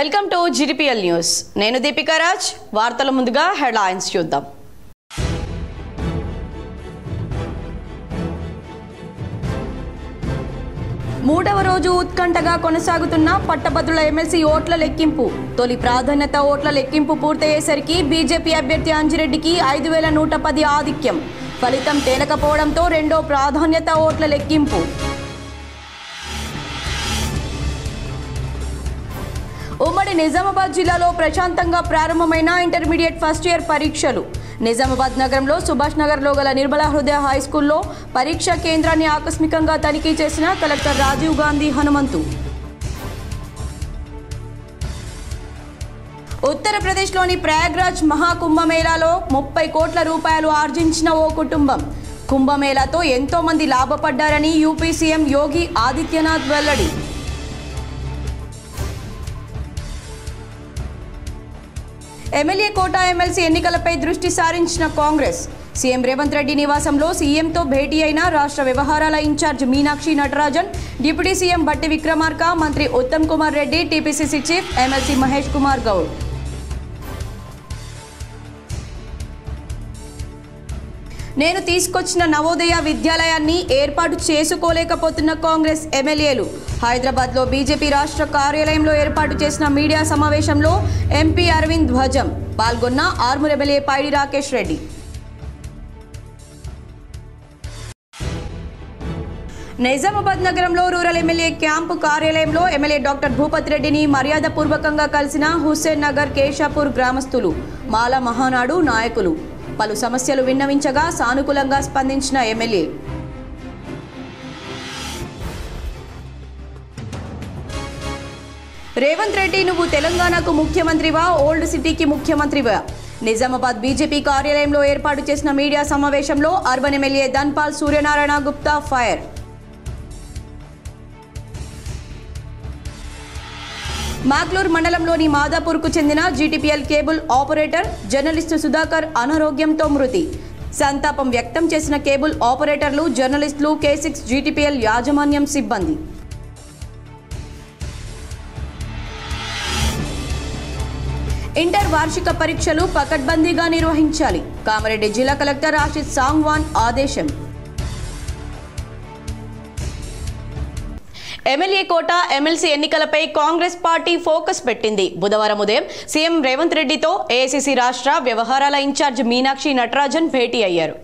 Welcome to GTPL news. నేను దీపికా రాజ్. వార్తల ముందుగా హెడ్లైన్స్ చూద్దాం. మూడవ రోజు ఉత్కంఠగా కొనసాగుతున్న పట్టభద్రుల ఎమ్మెల్సీ ఓట్ల లెక్కింపు. తొలి ప్రాధాన్యత ఓట్ల లెక్కింపు పూర్తయ్యేసరికి బీజేపీ అభ్యర్థి అంజిరెడ్డికి 5110 ఆధిక్యం. ఫలితం తేలకపోవడంతో రెండో ప్రాధాన్యత ఓట్ల లెక్కింపు. ఉమ్మడి నిజామాబాద్ జిల్లాలో ప్రశాంతంగా ప్రారంభమైన ఇంటర్మీడియట్ ఫస్ట్ ఇయర్ పరీక్షలు. నిజామాబాద్ నగరంలో సుభాష్ నగర్లో గల నిర్మలా హృదయ హైస్కూల్లో పరీక్షా కేంద్రాన్ని ఆకస్మికంగా తనిఖీ చేసిన కలెక్టర్ రాజీవ్ గాంధీ హనుమంతు. ఉత్తరప్రదేశ్లోని ప్రయాగ్రాజ్ మహాకుంభమేళాలో 30 కోట్ల రూపాయలు ఆర్జించిన ఓ కుటుంబం. కుంభమేళాతో ఎంతో మంది లాభపడ్డారని యూపీ సీఎం యోగి ఆదిత్యనాథ్ వెల్లడి. ఎమ్మెల్యే కోటా ఎమ్మెల్సీ ఎన్నికలపై దృష్టి సారించిన కాంగ్రెస్. సీఎం రేవంత్ రెడ్డి నివాసంలో సీఎంతో భేటీ అయిన రాష్ట్ర వ్యవహారాల in-charge Meenakshi Natarajan, deputy CM Bhatti Vikramarka, మంత్రి Uttam Kumar Reddy, TPCC chief MLC Mahesh Kumar Goud. నేను తీసుకొచ్చిన నవోదయ విద్యాలయాన్ని ఏర్పాటు చేసుకోలేకపోతున్న కాంగ్రెస్ ఎమ్మెల్యేలు. హైదరాబాద్లో బీజేపీ రాష్ట్ర కార్యాలయంలో ఏర్పాటు చేసిన మీడియా సమావేశంలో ఎంపీ అరవింద్ ధ్వజం. పాల్గొన్న ఆర్మూర్ ఎమ్మెల్యే పైడి రాకేష్ రెడ్డి. నిజామాబాద్ నగరంలో రూరల్ ఎమ్మెల్యే క్యాంపు కార్యాలయంలో ఎమ్మెల్యే డాక్టర్ భూపతి రెడ్డిని మర్యాదపూర్వకంగా కలిసిన హుస్సేన్ నగర్ కేశాపూర్ గ్రామస్తులు, మాల మహానాడు నాయకులు. పలు సమస్యలు విన్నవించగా సానుకూలంగా స్పందించిన ఎమ్మెల్యే. రేవంత్ రెడ్డి, నువ్వు తెలంగాణకు ముఖ్యమంత్రివా, ఓల్డ్ సిటీకి ముఖ్యమంత్రివా? నిజామాబాద్ బీజేపీ కార్యాలయంలో ఏర్పాటు చేసిన మీడియా సమావేశంలో urban MLA Dhanpal Suryanarayana Gupta fire. Makloor మండలంలోని మాదాపూర్కు చెందిన GTPL cable operator journalist Sudhakar అనారోగ్యంతో మృతి. సంతాపం వ్యక్తం చేసిన కేబుల్ ఆపరేటర్లు, జర్నలిస్టులు, K6 జీటీపీఎల్ యాజమాన్యం సిబ్బంది. ఇంటర్ వార్షిక పరీక్షలు పకడ్బందీగా నిర్వహించాలి. కామారెడ్డి జిల్లా కలెక్టర్ ఆశిష్ సాంగ్వాన్ ఆదేశం. ఎమ్మెల్యే కోట ఎమ్మెల్సీ ఎన్నికలపై కాంగ్రెస్ పార్టీ ఫోకస్ పెట్టింది. బుధవారం ఉదయం సీఎం రేవంత్ రెడ్డితో ఏఐసీసీ రాష్ట్ర వ్యవహారాల ఇన్ఛార్జ్ మీనాక్షి నటరాజన్ భేటీ అయ్యారు.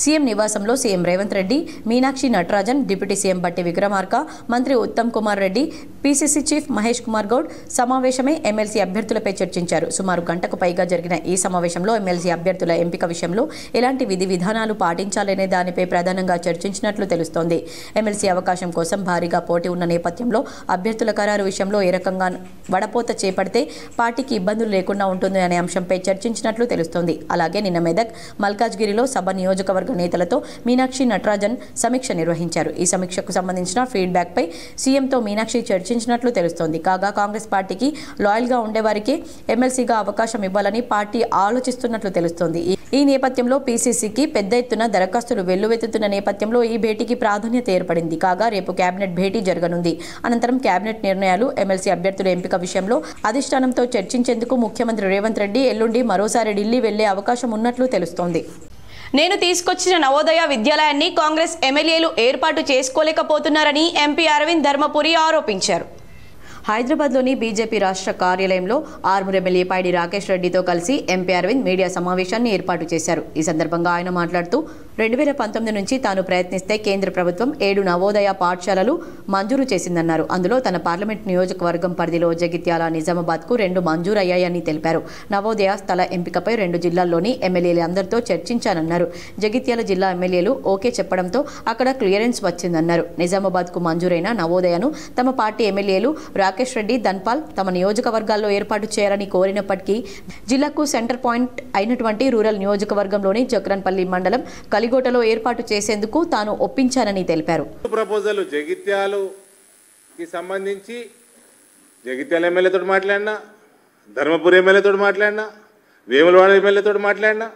సీఎం నివాసంలో CM Revanth Reddy, Meenakshi Natarajan, deputy CM Bhatti Vikramarka, మంత్రి ఉత్తమ్ కుమార్ రెడ్డి, పీసీసీ చీఫ్ మహేష్ కుమార్ గౌడ్ సమావేశమై ఎమ్మెల్సీ అభ్యర్థులపై చర్చించారు. సుమారు గంటకు పైగా జరిగిన ఈ సమావేశంలో ఎమ్మెల్సీ అభ్యర్థుల ఎంపిక విషయంలో ఎలాంటి విధి విధానాలు పాటించాలనే దానిపై ప్రధానంగా చర్చించినట్లు తెలుస్తోంది. ఎమ్మెల్సీ అవకాశం కోసం భారీగా పోటీ ఉన్న నేపథ్యంలో అభ్యర్థుల ఖరారు విషయంలో ఏ రకంగా వడపోత చేపడితే పార్టీకి ఇబ్బందులు లేకుండా ఉంటుంది అనే అంశంపై చర్చించినట్లు తెలుస్తోంది. అలాగే నిన్న మెదక్, మల్కాజ్గిరిలో సభ నియోజకవర్గ నేతలతో మీనాక్షి నటరాజన్ సమీక్ష నిర్వహించారు. ఈ సమీక్షకు సంబంధించిన ఫీడ్బ్యాక్ పై సీఎంతో మీనాక్షి చర్చించినట్లు తెలుస్తోంది. కాగా కాంగ్రెస్ పార్టీకి లాయల్ గా ఉండేవారికి ఎమ్మెల్సీగా అవకాశం ఇవ్వాలని పార్టీ ఆలోచిస్తున్నట్లు తెలుస్తోంది. ఈ నేపథ్యంలో పీసీసీకి పెద్ద ఎత్తున దరఖాస్తులు వెల్లువెత్తుతున్న నేపథ్యంలో ఈ భేటీకి ప్రాధాన్యత ఏర్పడింది. కాగా రేపు కేబినెట్ భేటీ జరగనుంది. అనంతరం కేబినెట్ నిర్ణయాలు, ఎమ్మెల్సీ అభ్యర్థుల ఎంపిక విషయంలో అధిష్టానంతో చర్చించేందుకు ముఖ్యమంత్రి రేవంత్ రెడ్డి ఎల్లుండి మరోసారి ఢిల్లీ వెళ్లే అవకాశం ఉన్నట్లు తెలుస్తోంది. నేను తీసుకొచ్చిన నవోదయ విద్యాలయాన్ని కాంగ్రెస్ ఎమ్మెల్యేలు ఏర్పాటు చేసుకోలేకపోతున్నారని ఎంపీ అరవింద్ ధర్మపురి ఆరోపించారు. హైదరాబాద్లోని బీజేపీ రాష్ట్ర కార్యాలయంలో ఆర్మూర్ ఎమ్మెల్యే పైడి రాకేష్ రెడ్డితో కలిసి ఎంపీ అరవింద్ మీడియా సమావేశాన్ని ఏర్పాటు చేశారు. ఈ సందర్భంగా ఆయన మాట్లాడుతూ 2019 నుంచి తాను ప్రయత్నిస్తే కేంద్ర ప్రభుత్వం 7 నవోదయ పాఠశాలలు మంజూరు చేసిందన్నారు. అందులో తన పార్లమెంట్ నియోజకవర్గం పరిధిలో జగిత్యాల, నిజామాబాద్కు 2 మంజూరయ్యాయని తెలిపారు. నవోదయ స్థల ఎంపికపై 2 జిల్లాల్లోని ఎమ్మెల్యేలందరితో చర్చించానన్నారు. జగిత్యాల జిల్లా ఎమ్మెల్యేలు ఓకే చెప్పడంతో అక్కడ క్లియరెన్స్ వచ్చిందన్నారు. నిజామాబాద్కు మంజూరైన నవోదయను తమ పార్టీ ఎమ్మెల్యేలు రాకేష్ రెడ్డి, ధన్పాల్ తమ నియోజకవర్గాల్లో ఏర్పాటు చేయాలని కోరినప్పటికీ జిల్లాకు సెంటర్ పాయింట్ అయినటువంటి రూరల్ నియోజకవర్గంలోని జక్రన్పల్లి మండలం కలిగోటలో ఏర్పాటు చేసేందుకు తాను ఒప్పించానని తెలిపారు. ప్రపోజల్ జగిత్యాలకి సంబంధించి జగిత్యాల ఎమ్మెల్యేతో మాట్లాడినా, ధర్మపురి ఎమ్మెల్యేతో మాట్లాడినా, వేములవాడ ఎమ్మెల్యేతో మాట్లాడినా,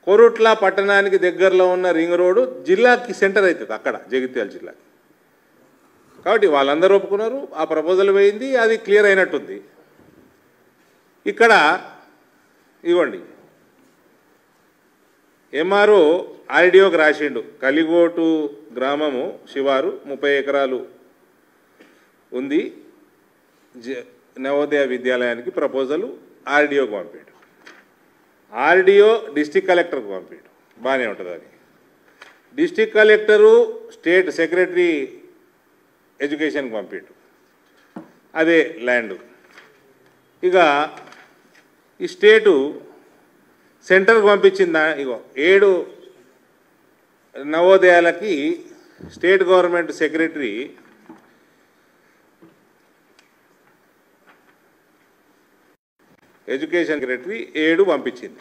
కోరుట్ల పట్టణానికి దగ్గరలో ఉన్న రింగ్ రోడ్డు జిల్లాకి సెంటర్ అవుతుంది. అక్కడ జగిత్యాల జిల్లాకి కాబట్టి వాళ్ళందరూ ఒప్పుకున్నారు, ఆ ప్రపోజల్ పోయింది, అది క్లియర్ అయినట్టుంది. ఇక్కడ ఇవ్వండి, ఎంఆర్ఓ ఆర్డీఓకి రాసిండు, కలిగోటు గ్రామము శివారు 30 ఎకరాలు ఉంది, నవోదయ విద్యాలయానికి ప్రపోజల్ ఆర్డీఓకి పంపాడు. ఆర్డీఓ డిస్టిక్ కలెక్టర్కి పంపాడు, బాగానే ఉంటుంది. అది డిస్టిక్ కలెక్టరు స్టేట్ సెక్రటరీ ఎడ్యుకేషన్కి పంపాడు, అదే ల్యాండ్. ఇక ఈ స్టేటు సెంటర్కి పంపించిందా, ఇగో 7 నవోదయాలకి state government secretary education secretary 7 పంపించింది.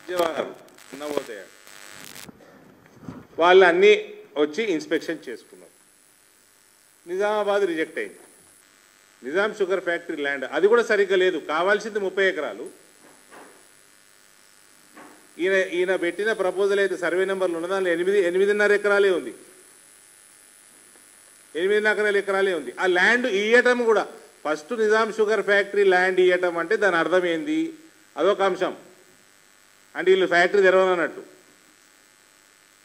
జవహర్ నవోదయ వాళ్ళు అన్నీ వచ్చి ఇన్స్పెక్షన్ చేసుకున్నారు. నిజామాబాద్ రిజెక్ట్ అయింది. నిజాం షుగర్ ఫ్యాక్టరీ ల్యాండ్ అది కూడా సరిగ్గా లేదు, కావాల్సింది 30 ఎకరాలు. ఈయన పెట్టిన ప్రపోజల్ అయితే సర్వే నెంబర్లు ఉన్న దానిలో 8.5 ఎకరాలే ఉంది, 8.5 ఎకరాలే ఉంది. ఆ ల్యాండ్ ఇయ్యటం కూడా first Nizam sugar factory land ఇయ్యటం అంటే దాని అర్థం ఏంది, అదొక అంశం. అంటే వీళ్ళు ఫ్యాక్టరీ తెరవనన్నట్టు,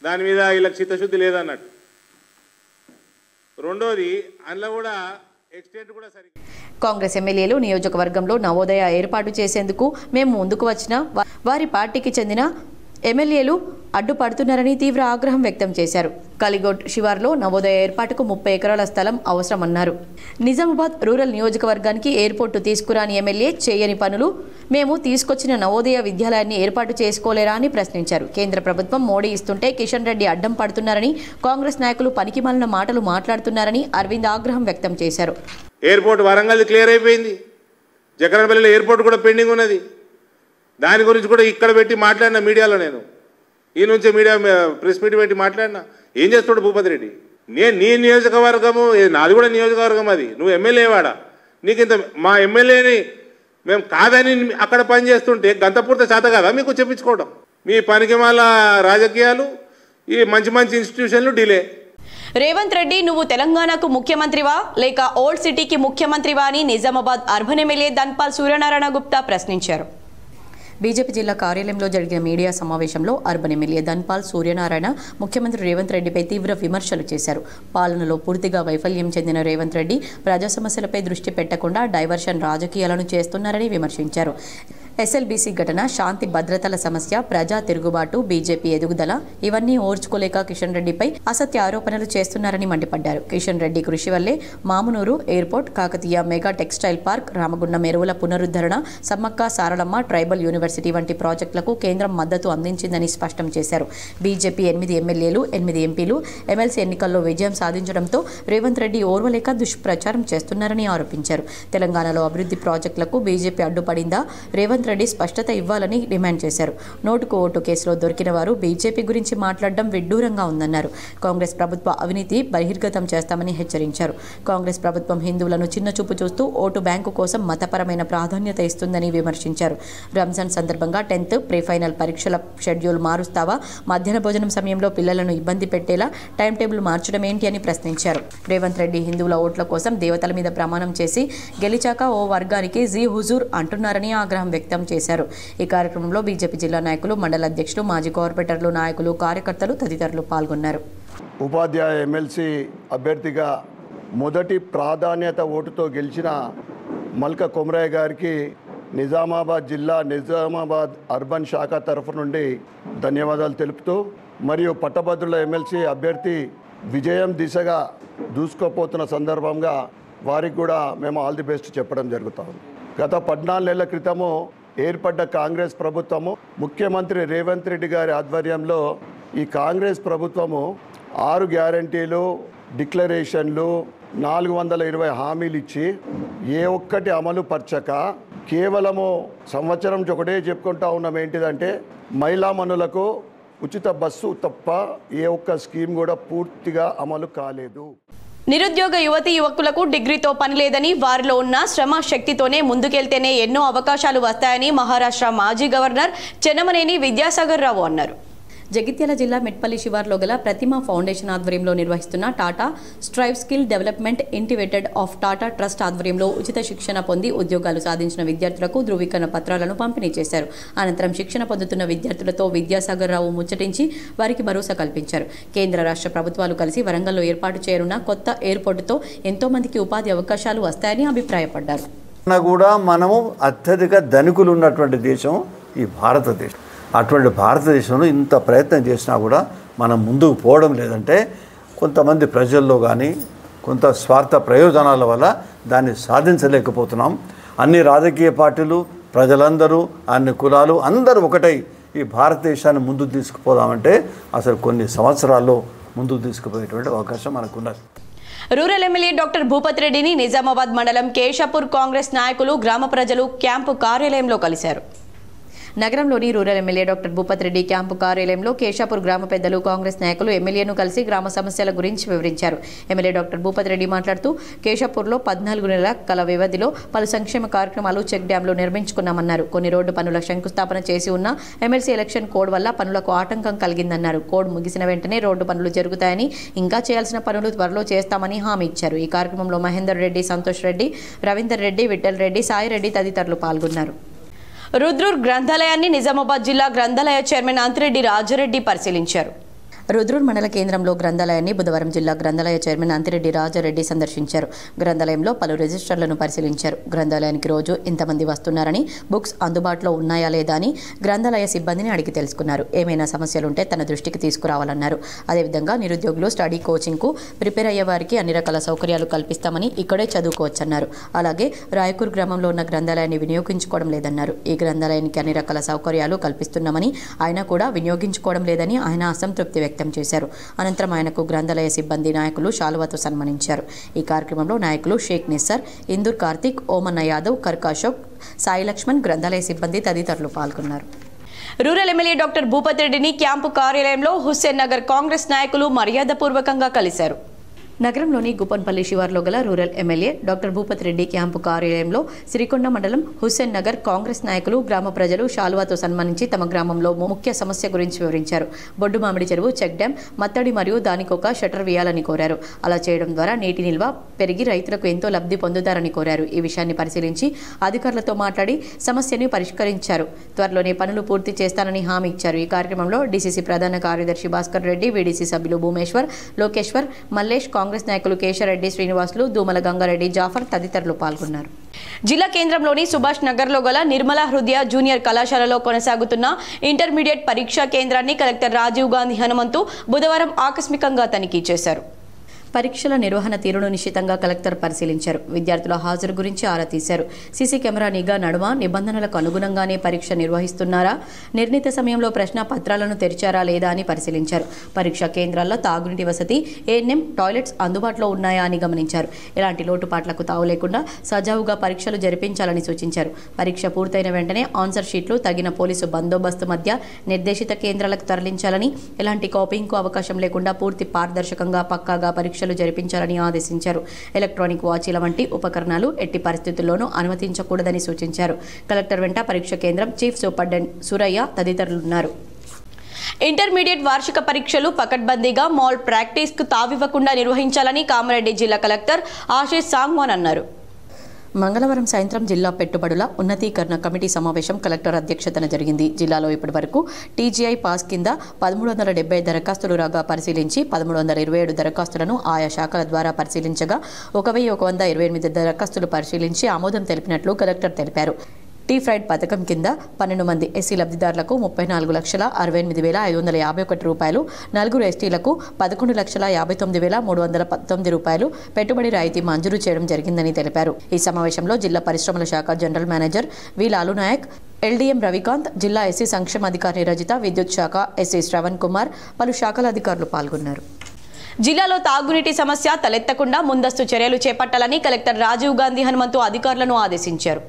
దాని మీద వీళ్ళకి చిత్తశుద్ధి లేదన్నట్టు. రెండోది అందులో కూడా ఎక్స్టెంట్ కూడా సరిగ్గా. కాంగ్రెస్ ఎమ్మెల్యేలు నియోజకవర్గంలో నవోదయ ఏర్పాటు చేసేందుకు మేము ముందుకు వచ్చిన వారి పార్టీకి చెందిన ఎమ్మెల్యేలు అడ్డుపడుతున్నారని తీవ్ర ఆగ్రహం వ్యక్తం చేశారు. కలిగోట్ శివార్లో నవోదయ ఏర్పాటుకు 30 ఎకరాల స్థలం అవసరమన్నారు. నిజామాబాద్ రూరల్ నియోజకవర్గానికి ఎయిర్పోర్టు తీసుకురాని ఎమ్మెల్యే చేయని పనులు మేము తీసుకొచ్చిన నవోదయ విద్యాలయాన్ని ఏర్పాటు చేసుకోలేరా అని ప్రశ్నించారు. కేంద్ర ప్రభుత్వం మోడీ ఇస్తుంటే కిషన్ రెడ్డి అడ్డం పడుతున్నారని, కాంగ్రెస్ నాయకులు పనికిమాలిన మాటలు మాట్లాడుతున్నారని అరవింద్ ఆగ్రహం వ్యక్తం చేశారు. ఎయిర్పోర్ట్ వరంగల్ క్లియర్ అయిపోయింది, జగన్పల్లిలో ఎయిర్పోర్ట్ కూడా పెండింగ్ ఉన్నది. దాని గురించి కూడా ఇక్కడ పెట్టి మాట్లాడిన మీడియాలో, నేను ఈ నుంచి మీడియా ప్రెస్ మీట్ పెట్టి మాట్లాడినా. ఏం చేస్తాడు భూపతి రెడ్డి? నీ నియోజకవర్గము, నాది కూడా నియోజకవర్గం, అది నువ్వు ఎమ్మెల్యే వాడా, నీకు ఇంత మా ఎమ్మెల్యేని మేము కాదని అక్కడ పని చేస్తుంటే గంతపూర్త చేత కదా మీకు చెప్పించుకోవడం? మీ పనికి మాల రాజకీయాలు, ఈ మంచి మంచి ఇన్స్టిట్యూషన్లు డిలే. రేవంత్ రెడ్డి నువ్వు తెలంగాణకు ముఖ్యమంత్రివా లేక ఓల్డ్ సిటీకి ముఖ్యమంత్రివా అని నిజామాబాద్ అర్బన్ ఎమ్మెల్యే ధన్పాల్ సూర్యనారాయణ గుప్తా ప్రశ్నించారు. బీజేపీ జిల్లా కార్యాలయంలో జరిగిన మీడియా సమావేశంలో అర్బన్ ఎమ్మెల్యే ధన్పాల్ సూర్యనారాయణ ముఖ్యమంత్రి రేవంత్ రెడ్డిపై తీవ్ర విమర్శలు చేశారు. పాలనలో పూర్తిగా వైఫల్యం చెందిన రేవంత్ రెడ్డి ప్రజా సమస్యలపై దృష్టి పెట్టకుండా డైవర్షన్ రాజకీయాలను చేస్తున్నారని విమర్శించారు. ఎస్ఎల్బీసీ ఘటన, శాంతి భద్రతల సమస్య, ప్రజా తిరుగుబాటు, బీజేపీ ఎదుగుదల ఇవన్నీ ఓర్చుకోలేక కిషన్ రెడ్డిపై అసత్య ఆరోపణలు చేస్తున్నారని మండిపడ్డారు. కిషన్ రెడ్డి కృషి వల్లే Mamnoor airport, Kakatiya mega textile park, Ramagundam ఎరువుల పునరుద్ధరణ, సమ్మక్క సారలమ్మ ట్రైబల్ యూనివర్సిటీ వంటి ప్రాజెక్టులకు కేంద్రం మద్దతు అందించిందని స్పష్టం చేశారు. బీజేపీ 8 ఎమ్మెల్యేలు 8 ఎంపీలు ఎమ్మెల్సీ ఎన్నికల్లో విజయం సాధించడంతో రేవంత్ రెడ్డి ఓర్వలేక దుష్ప్రచారం చేస్తున్నారని ఆరోపించారు. తెలంగాణలో అభివృద్ధి ప్రాజెక్టులకు బీజేపీ అడ్డుపడిందా? రేవంత్ రెడ్డి స్పష్టత ఇవ్వాలని డిమాండ్ చేశారు. నోటుకు ఓటు కేసులో దొరికిన వారు బీజేపీ గురించి మాట్లాడడం విడ్డూరంగా ఉందన్నారు. కాంగ్రెస్ ప్రభుత్వ అవినీతి బహిర్గతం చేస్తామని హెచ్చరించారు. కాంగ్రెస్ ప్రభుత్వం హిందువులను చిన్నచూపు చూస్తూ ఓటు బ్యాంకు కోసం మతపరమైన ప్రాధాన్యత ఇస్తుందని విమర్శించారు. రంజాన్ సందర్భంగా 10th ప్రీ ఫైనల్ పరీక్షల షెడ్యూల్ మారుస్తావా? మధ్యాహ్న భోజనం సమయంలో పిల్లలను ఇబ్బంది పెట్టేలా టైం టేబుల్ మార్చడం ఏంటి అని ప్రశ్నించారు. రేవంత్ రెడ్డి హిందువుల ఓట్ల కోసం దేవతల మీద ప్రమాణం చేసి గెలిచాక ఓ వర్గానికి జీ హుజూర్ అంటున్నారని ఆగ్రహం వ్యక్తం చేశారు. ఈ కార్యక్రమంలో బీజేపీ జిల్లా నాయకులు, మండల అధ్యక్షులు, మాజీ కార్పొరేటర్లు, నాయకులు, కార్యకర్తలు తదితరులు పాల్గొన్నారు. ఉపాధ్యాయ ఎమ్మెల్సీ అభ్యర్థిగా మొదటి ప్రాధాన్యత ఓటుతో గెలిచిన మల్క కొమరయ్య గారికి నిజామాబాద్ జిల్లా, నిజామాబాద్ అర్బన్ శాఖ తరఫు నుండి ధన్యవాదాలు తెలుపుతూ, మరియు పట్టభద్రుల ఎమ్మెల్సీ అభ్యర్థి విజయం దిశగా దూసుకుపోతున్న సందర్భంగా వారికి కూడా మేము ఆల్ ది బెస్ట్ చెప్పడం జరుగుతాం. గత 14 నెలల క్రితము ఏర్పడ్డ కాంగ్రెస్ ప్రభుత్వము, ముఖ్యమంత్రి రేవంత్ రెడ్డి గారి ఆధ్వర్యంలో ఈ కాంగ్రెస్ ప్రభుత్వము 6 గ్యారంటీలు, డిక్లరేషన్లు, 420 హామీలు ఇచ్చి ఏ ఒక్కటి అమలు పరచక కేవలము సంవత్సరం ఒకటే చెప్పుకుంటా ఉన్నాం. ఏంటిదంటే మహిళా మనులకు ఉచిత బస్సు తప్ప ఏ ఒక్క స్కీమ్ కూడా పూర్తిగా అమలు కాలేదు. నిరుద్యోగ యువతీ యువకులకు డిగ్రీతో పని లేదని, వారిలో ఉన్న శ్రమ శక్తితోనే ముందుకెళ్తేనే ఎన్నో అవకాశాలు వస్తాయని మహారాష్ట్ర మాజీ గవర్నర్ చెన్నమనేని విద్యాసాగర్ రావు అన్నారు. జగిత్యాల జిల్లా మెట్పల్లి శివార్లో గల ప్రతిమ ఫౌండేషన్ ఆధ్వర్యంలో నిర్వహిస్తున్న Tata strive skill development integrated of Tata trust ఆధ్వర్యంలో ఉచిత శిక్షణ పొంది ఉద్యోగాలు సాధించిన విద్యార్థులకు ధృవీకరణ పత్రాలను పంపిణీ చేశారు. అనంతరం శిక్షణ పొందుతున్న విద్యార్థులతో విద్యాసాగర్ రావు ముచ్చటించి వారికి భరోసా కల్పించారు. కేంద్ర రాష్ట్ర ప్రభుత్వాలు కలిసి వరంగల్లో ఏర్పాటు చేయనున్న కొత్త ఎయిర్పోర్టుతో ఎంతో మందికి ఉపాధి అవకాశాలు వస్తాయని అభిప్రాయపడ్డారు. కూడా మనము అత్యధిక ధనికులు ఉన్నటువంటి దేశం ఈ భారతదేశం. అటువంటి భారతదేశంలో ఇంత ప్రయత్నం చేసినా కూడా మనం ముందుకు పోవడం లేదంటే కొంతమంది ప్రజల్లో కానీ కొంత స్వార్థ ప్రయోజనాల వల్ల దాన్ని సాధించలేకపోతున్నాం. అన్ని రాజకీయ పార్టీలు, ప్రజలందరూ, అన్ని కులాలు అందరూ ఒకటై ఈ భారతదేశాన్ని ముందుకు తీసుకుపోదామంటే అసలు కొన్ని సంవత్సరాల్లో ముందుకు తీసుకుపోయేటువంటి అవకాశం మనకున్నది. రూరల్ ఎమ్మెల్యే డాక్టర్ భూపతి రెడ్డిని నిజామాబాద్ మండలం కేశాపూర్ కాంగ్రెస్ నాయకులు, గ్రామ ప్రజలు క్యాంపు కార్యాలయంలో కలిశారు. నగరంలోని rural MLA doctor Bhupathi Reddy camp కార్యాలయంలో కేశాపూర్ గ్రామ పెద్దలు, కాంగ్రెస్ నాయకులు ఎమ్మెల్యేను కలిసి గ్రామ సమస్యల గురించి వివరించారు. ఎమ్మెల్యే డాక్టర్ భూపతి రెడ్డి మాట్లాడుతూ కేశాపూర్లో 14 నెలల కాల వ్యవధిలో పలు సంక్షేమ కార్యక్రమాలు, చెక్ డ్యాంలు నిర్మించుకున్నామన్నారు. కొన్ని రోడ్డు పనుల శంకుస్థాపన చేసి ఉన్న ఎమ్మెల్సీ ఎలక్షన్ కోడ్ వల్ల పనులకు ఆటంకం కలిగిందన్నారు. కోడ్ ముగిసిన వెంటనే రోడ్డు పనులు జరుగుతాయని, ఇంకా చేయాల్సిన పనులు త్వరలో చేస్తామని హామీ ఇచ్చారు. ఈ కార్యక్రమంలో మహేందర్ రెడ్డి, సంతోష్ రెడ్డి, రవీందర్ రెడ్డి, విఠల్ రెడ్డి, సాయి రెడ్డి తదితరులు పాల్గొన్నారు. రుద్రూర్ గ్రంథాలయాన్ని నిజామాబాద్ జిల్లా గ్రంథాలయ చైర్మన్ అంతిరెడ్డి రాజారెడ్డి పరిశీలించారు. రుద్రూర్ మండల కేంద్రంలో గ్రంథాలయాన్ని బుధవారం జిల్లా గ్రంథాలయ చైర్మన్ అంతిరెడ్డి రాజారెడ్డి సందర్శించారు. గ్రంథాలయంలో పలు రిజిస్టర్లను పరిశీలించారు. గ్రంథాలయానికి రోజు ఎంతమంది వస్తున్నారని, బుక్స్ అందుబాటులో ఉన్నాయా లేదా అని గ్రంథాలయ సిబ్బందిని అడిగి తెలుసుకున్నారు. ఏమైనా సమస్యలుంటే తన దృష్టికి తీసుకురావాలన్నారు. అదేవిధంగా నిరుద్యోగులు స్టడీ కోచింగ్కు ప్రిపేర్ అయ్యే వారికి అన్ని రకాల సౌకర్యాలు కల్పిస్తామని, ఇక్కడే చదువుకోవచ్చన్నారు. అలాగే రాయకూర్ గ్రామంలో ఉన్న గ్రంథాలయాన్ని వినియోగించుకోవడం లేదన్నారు. ఈ గ్రంథాలయానికి అన్ని రకాల సౌకర్యాలు కల్పిస్తున్నామని, ఆయన కూడా వినియోగించుకోవడం లేదని ఆయన అసంతృప్తి వ్యక్తం చేశారు. అనంతరం ఆయనకు గ్రంథాలయ సిబ్బంది, నాయకులు శాలువాతో సన్మానించారు. ఈ కార్యక్రమంలో నాయకులు షేక్ నిస్సర్, ఇందూర్ కార్తిక్, ఓమన్న యాదవ్, కర్క అశోక్, సాయి లక్ష్మణ్, గ్రంథాలయ సిబ్బంది తదితరులు పాల్గొన్నారు. రూరల్ ఎమ్మెల్యే డాక్టర్ భూపతి రెడ్డిని క్యాంపు కార్యాలయంలో హుస్సేన్ నగర్ కాంగ్రెస్ నాయకులు మర్యాదపూర్వకంగా కలిశారు. నగరంలోని గుప్పన్పల్లి శివార్లో గల rural MLA doctor Bhupathi Reddy camp కార్యాలయంలో సిరికొండ మండలం హుస్సేన్ నగర్ కాంగ్రెస్ నాయకులు, గ్రామ ప్రజలు శాలువాతో సన్మానించి తమ గ్రామంలో ముఖ్య సమస్య గురించి వివరించారు. బొడ్డు మామిడి చెరువు చెక్ డ్యాం మత్తడి మరియు దానికొక షటర్ వేయాలని కోరారు. అలా చేయడం ద్వారా నీటి నిల్వ పెరిగి రైతులకు ఎంతో లబ్ధి పొందుతారని కోరారు. ఈ విషయాన్ని పరిశీలించి అధికారులతో మాట్లాడి సమస్యను పరిష్కరించారు. త్వరలోనే పనులు పూర్తి చేస్తానని హామీ ఇచ్చారు. ఈ కార్యక్రమంలో డీసీసీ ప్రధాన కార్యదర్శి భాస్కర్ రెడ్డి, వీడీసీ సభ్యులు భూమేశ్వర్, లోకేశ్వర్, మల్లేష్, కాంగ్రెస్ నాయకులు కేశారెడ్డి, శ్రీనివాసులు, దూమల గంగారెడ్డి, జాఫర్ తదితరులు పాల్గొన్నారు. జిల్లా కేంద్రంలోని సుభాష్ నగర్లో గల నిర్మలా హృదయ జూనియర్ కళాశాలలో కొనసాగుతున్న ఇంటర్మీడియట్ పరీక్షా కేంద్రాన్ని కలెక్టర్ రాజీవ్ గాంధీ హనుమంతు బుధవారం ఆకస్మికంగా తనిఖీ చేశారు. పరీక్షల నిర్వహణ తీరును నిశ్చితంగా కలెక్టర్ పరిశీలించారు. విద్యార్థుల హాజరు గురించి ఆరా తీశారు. సీసీ కెమెరా నిఘా నడుమ నిబంధనలకు అనుగుణంగానే పరీక్ష నిర్వహిస్తున్నారా, నిర్ణీత సమయంలో ప్రశ్న పత్రాలను తెరిచారా లేదా అని పరిశీలించారు. పరీక్షా కేంద్రాల్లో తాగునీటి వసతి, ఏఎన్ఎం, టాయిలెట్స్ అందుబాటులో ఉన్నాయా అని గమనించారు. ఎలాంటి లోటుపాట్లకు తావు లేకుండా సజావుగా పరీక్షలు జరిపించాలని సూచించారు. పరీక్ష పూర్తయిన వెంటనే ఆన్సర్ షీట్లు తగిన పోలీసు బందోబస్తు మధ్య నిర్దేశిత కేంద్రాలకు తరలించాలని, ఎలాంటి కాపీయింగ్కు అవకాశం లేకుండా పూర్తి పారదర్శకంగా పక్కాగా పరీక్షలు జరిపించాలని ఆదేశించారు. ఎలక్ట్రానిక్ వాచీల వంటి ఉపకరణాలు ఎట్టి పరిస్థితుల్లోనూ అనుమతించకూడదని సూచించారు. కలెక్టర్ వెంట పరీక్ష కేంద్రం చీఫ్ సూపరింటెండెంట్ సూరయ్య తదితరులున్నారు. ఇంటర్మీడియట్ వార్షిక పరీక్షలు పకడ్బందీగా మాల్ ప్రాక్టీస్కు తావివ్వకుండా నిర్వహించాలని కామారెడ్డి జిల్లా కలెక్టర్ ఆశీష్ సాంగ్వాన్ అన్నారు. మంగళవారం సాయంత్రం జిల్లా పెట్టుబడుల ఉన్నతీకరణ కమిటీ సమావేశం కలెక్టర్ అధ్యక్షతన జరిగింది. జిల్లాలో ఇప్పటివరకు టీజీఐ పాస్ కింద 1370 దరఖాస్తులు రాగా పరిశీలించి 1327 దరఖాస్తులను ఆయా శాఖల ద్వారా పరిశీలించగా 1128 దరఖాస్తులు పరిశీలించి ఆమోదం తెలిపినట్లు కలెక్టర్ తెలిపారు. టీ ఫ్రైడ్ పథకం కింద 12 మంది ఎస్సీ లబ్ధిదారులకు 34,68,551 రూపాయలు, 4 ఎస్టీలకు 11,59,319 రూపాయలు పెట్టుబడి రాయితీ మంజూరు చేయడం జరిగిందని తెలిపారు. ఈ సమావేశంలో జిల్లా పరిశ్రమల శాఖ general manager we Lalu Naik, LDM Ravikanth, జిల్లా ఎస్సీ సంక్షేమ అధికారి రజిత, విద్యుత్ శాఖ ఎస్సీ శ్రవణ్ కుమార్, పలు శాఖల అధికారులు పాల్గొన్నారు. జిల్లాలో తాగునీటి సమస్య తలెత్తకుండా ముందస్తు చర్యలు చేపట్టాలని కలెక్టర్ రాజీవ్ గాంధీ హనుమంతు అధికారులను ఆదేశించారు.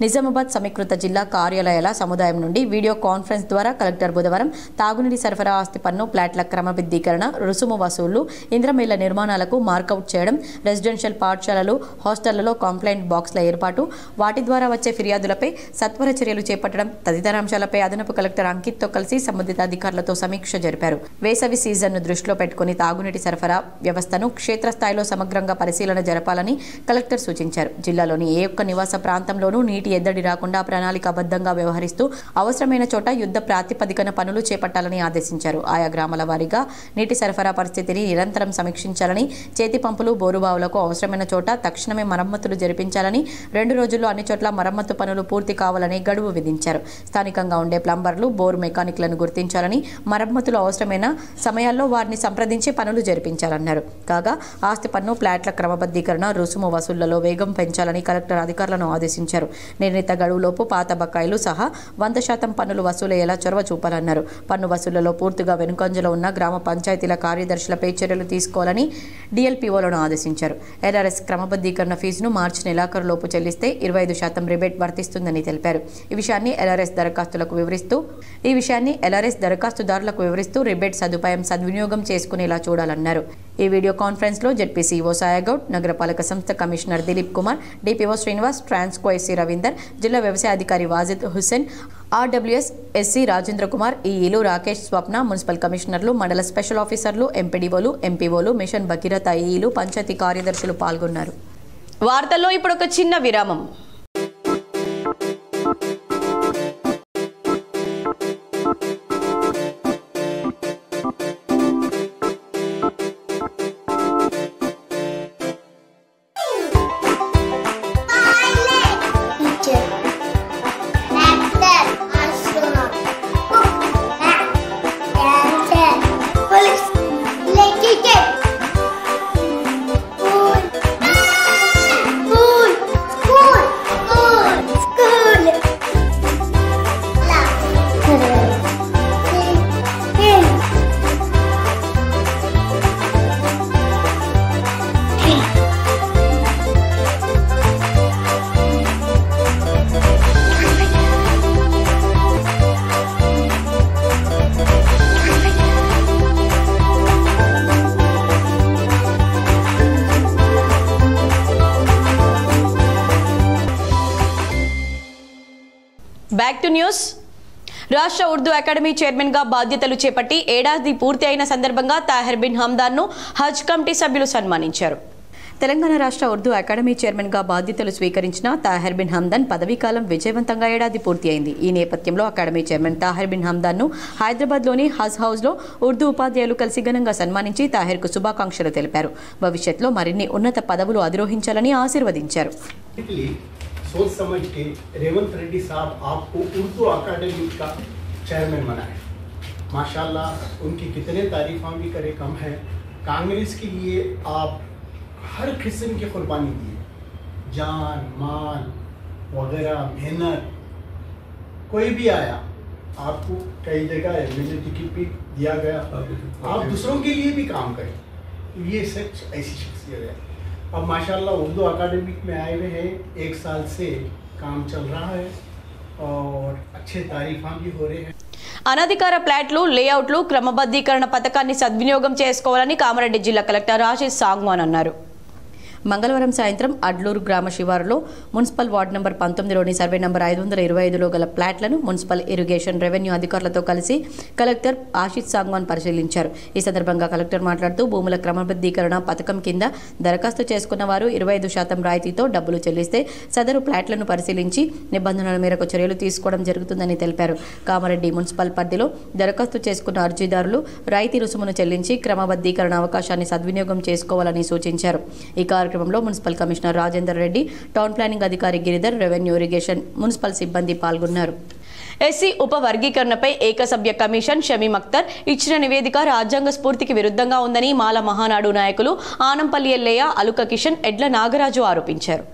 నిజామాబాద్ సమీకృత జిల్లా కార్యాలయాల సముదాయం నుండి వీడియో కాన్ఫరెన్స్ ద్వారా కలెక్టర్ బుధవారం తాగునీటి సరఫరా ఆస్తి పన్ను ప్లాట్ల క్రమబద్ధీకరణ రుసుము వసూళ్లు ఇంద్రమిళ్ల నిర్మాణాలకు మార్కౌట్ చేయడం రెసిడెన్షియల్ పాఠశాలలు హాస్టళ్లలో కంప్లైంట్ బాక్స్ల ఏర్పాటు వాటి ద్వారా వచ్చే ఫిర్యాదులపై సత్వర చర్యలు చేపట్టడం తదితర అంశాలపై అదనపు కలెక్టర్ అంకిత్తో కలిసి సంబంధిత అధికారులతో సమీక్ష జరిపారు. వేసవి సీజన్ను దృష్టిలో పెట్టుకుని తాగునీటి సరఫరా వ్యవస్థను క్షేత్రస్థాయిలో సమగ్రంగా పరిశీలన జరపాలని కలెక్టర్ సూచించారు. జిల్లాలోని ఏ ఒక్క నివాస ప్రాంతంలోనూ నీటి ఎద్దడి రాకుండా ప్రణాళికాబద్ధంగా వ్యవహరిస్తూ అవసరమైన చోట యుద్ధ ప్రాతిపదికన పనులు చేపట్టాలని ఆదేశించారు. ఆయా గ్రామాల వారీగా నీటి సరఫరా పరిస్థితిని నిరంతరం సమీక్షించాలని, చేతి పంపులు బోరుబావులకు అవసరమైన చోట తక్షణమే మరమ్మతులు జరిపించాలని, 2 రోజుల్లో అన్ని చోట్ల మరమ్మతు పనులు పూర్తి కావాలని గడువు విధించారు. స్థానికంగా ఉండే ప్లంబర్లు, బోరు మెకానిక్లను గుర్తించాలని, మరమ్మతులు అవసరమైన సమయాల్లో వారిని సంప్రదించి పనులు జరిపించాలన్నారు. కాగా ఆస్తి పన్ను ప్లాట్ల క్రమబద్ధీకరణ రుసుము వసూళ్లలో వేగం పెంచాలని కలెక్టర్ అధికారులను ఆదేశించారు. నిర్ణీత గడువులోపు పాత బకాయిలు సహా 100% పన్నులు వసూలయ్యేలా చొరవ చూపాలన్నారు. పన్ను వసూళ్లలో పూర్తిగా వెనుకంజలో ఉన్న గ్రామ పంచాయతీల కార్యదర్శులపై చర్యలు తీసుకోవాలని డిఎల్పీఓలను ఆదేశించారు. ఎల్ఆర్ఎస్ క్రమబద్ధీకరణ ఫీజును మార్చి నెలాఖరులోపు చెల్లిస్తే 25% రిబేట్ వర్తిస్తుందని తెలిపారు. ఈ విషయాన్ని ఎల్ఆర్ఎస్ దరఖాస్తుదారులకు వివరిస్తూ రిబేట్ సదుపాయం సద్వినియోగం చేసుకునేలా చూడాలన్నారు. ఈ వీడియో కాన్ఫరెన్స్ లో జెడ్పీసీఓ సాయగౌడ్, నగరపాలక సంస్థ commissioner Dilip Kumar, DPO Srinivas, Transco SC Ravinder, జిల్లా వ్యవసాయ అధికారి వాజిద్ హుస్సేన్, ఆర్డబ్ల్యూఎస్ ఎస్సీ రాజేంద్ర కుమార్, ఈఈలు రాకేష్, స్వప్న, మున్సిపల్ కమిషనర్లు, మండల స్పెషల్ ఆఫీసర్లు, ఎంపీడీఓలు, ఎంపీఓలు, మిషన్ భగీరథ ఈఈలు, పంచాయతీ కార్యదర్శులు పాల్గొన్నారు. వార్తల్లో ఇప్పుడు ఒక చిన్న విరామం. Back to news. రాష్ట్ర ఉర్దూ అకాడమీ చైర్మన్ గా బాధ్యతలు చేపట్టి ఏడాది పూర్తి అయిన సందర్భంగా తాహిర్ బిన్ హమ్దాన్ ను హజ్ కమిటీ సభ్యులు సన్మానించారు. తెలంగాణ రాష్ట్ర ఉర్దూ అకాడమీ చైర్మన్ గా బాధ్యతలు స్వీకరించిన తాహిర్ బిన్ హమ్దాన్ పదవీకాలం విజయవంతంగా ఏడాది పూర్తి అయింది. ఈ నేపథ్యంలో అకాడమీ చైర్మన్ తాహిర్ బిన్ హమ్దాన్ ను హైదరాబాద్లోని హజ్ హౌస్ లో ఉర్దూ ఉపాధ్యాయులు కలిసి ఘనంగా సన్మానించి తాహిర్ కు శుభాకాంక్షలు తెలిపారు. భవిష్యత్తులో మరిన్ని ఉన్నత పదవులు అధిరోహించాలని ఆశీర్వదించారు. सोच समझ के रेवंत रेड्डी साहब आपको उर्दू अकादमी का चेयरमैन बनाए. माशाल्लाह उनकी कितने तारीफ़ां भी करे कम है. कांग्रेस के लिए आप हर किस्म की कुर्बानी दी, जान माल वगैरह मेहनत. कोई भी आया आपको कई जगह एमएलए टिकट भी दिया गया. आप दूसरों के लिए भी काम करें. ये सच ऐसी शख्सियत है. अब माशाल्लाह उर्दू अकादमिक में आए हुए हैं, 1 साल से काम चल रहा है और अच्छे तारीफां भी हो रहे हैं. అనధికార ప్లాట్లు, లేఅవుట్లు క్రమబద్ధీకరణ పథకాన్ని సద్వినియోగం చేసుకోవాలని కామారెడ్డి జిల్లా కలెక్టర్ ఆశీష్ సాంగ్వాన్ అన్నారు. మంగళవారం సాయంత్రం అడ్లూరు గ్రామ శివారులో మున్సిపల్ వార్డు నంబర్ 19లోని సర్వే నంబర్ 525లో గల ప్లాట్లను మున్సిపల్ ఇరిగేషన్ రెవెన్యూ అధికారులతో కలిసి కలెక్టర్ ఆశీష్ సాంగ్వాన్ పరిశీలించారు. ఈ సందర్భంగా కలెక్టర్ మాట్లాడుతూ భూముల క్రమబద్ధీకరణ పథకం కింద దరఖాస్తు చేసుకున్న వారు 25% రాయితీతో డబ్బులు చెల్లిస్తే సదరు ప్లాట్లను పరిశీలించి నిబంధనల మేరకు చర్యలు తీసుకోవడం జరుగుతుందని తెలిపారు. కామారెడ్డి మున్సిపల్ పరిధిలో దరఖాస్తు చేసుకున్న అర్జీదారులు రాయితీ రుసుమును చెల్లించి క్రమబద్ధీకరణ అవకాశాన్ని సద్వినియోగం చేసుకోవాలని సూచించారు. ఈ కార్యక్రమంలో municipal commissioner Rajender Reddy, town planning అధికారి గిరిధర్, రెవెన్యూ ఇరిగేషన్ మున్సిపల్ సిబ్బంది పాల్గొన్నారు. ఎస్సీ ఉప వర్గీకరణపై ఏకసభ్య కమిషన్ షమీమ్ అఖ్తర్ ఇచ్చిన నివేదిక రాజ్యాంగ స్ఫూర్తికి విరుద్ధంగా ఉందని మాల మహానాడు నాయకులు ఆనంపల్లి ఎల్లయ్య, అలుక కిషన్, ఎడ్ల నాగరాజు ఆరోపించారు.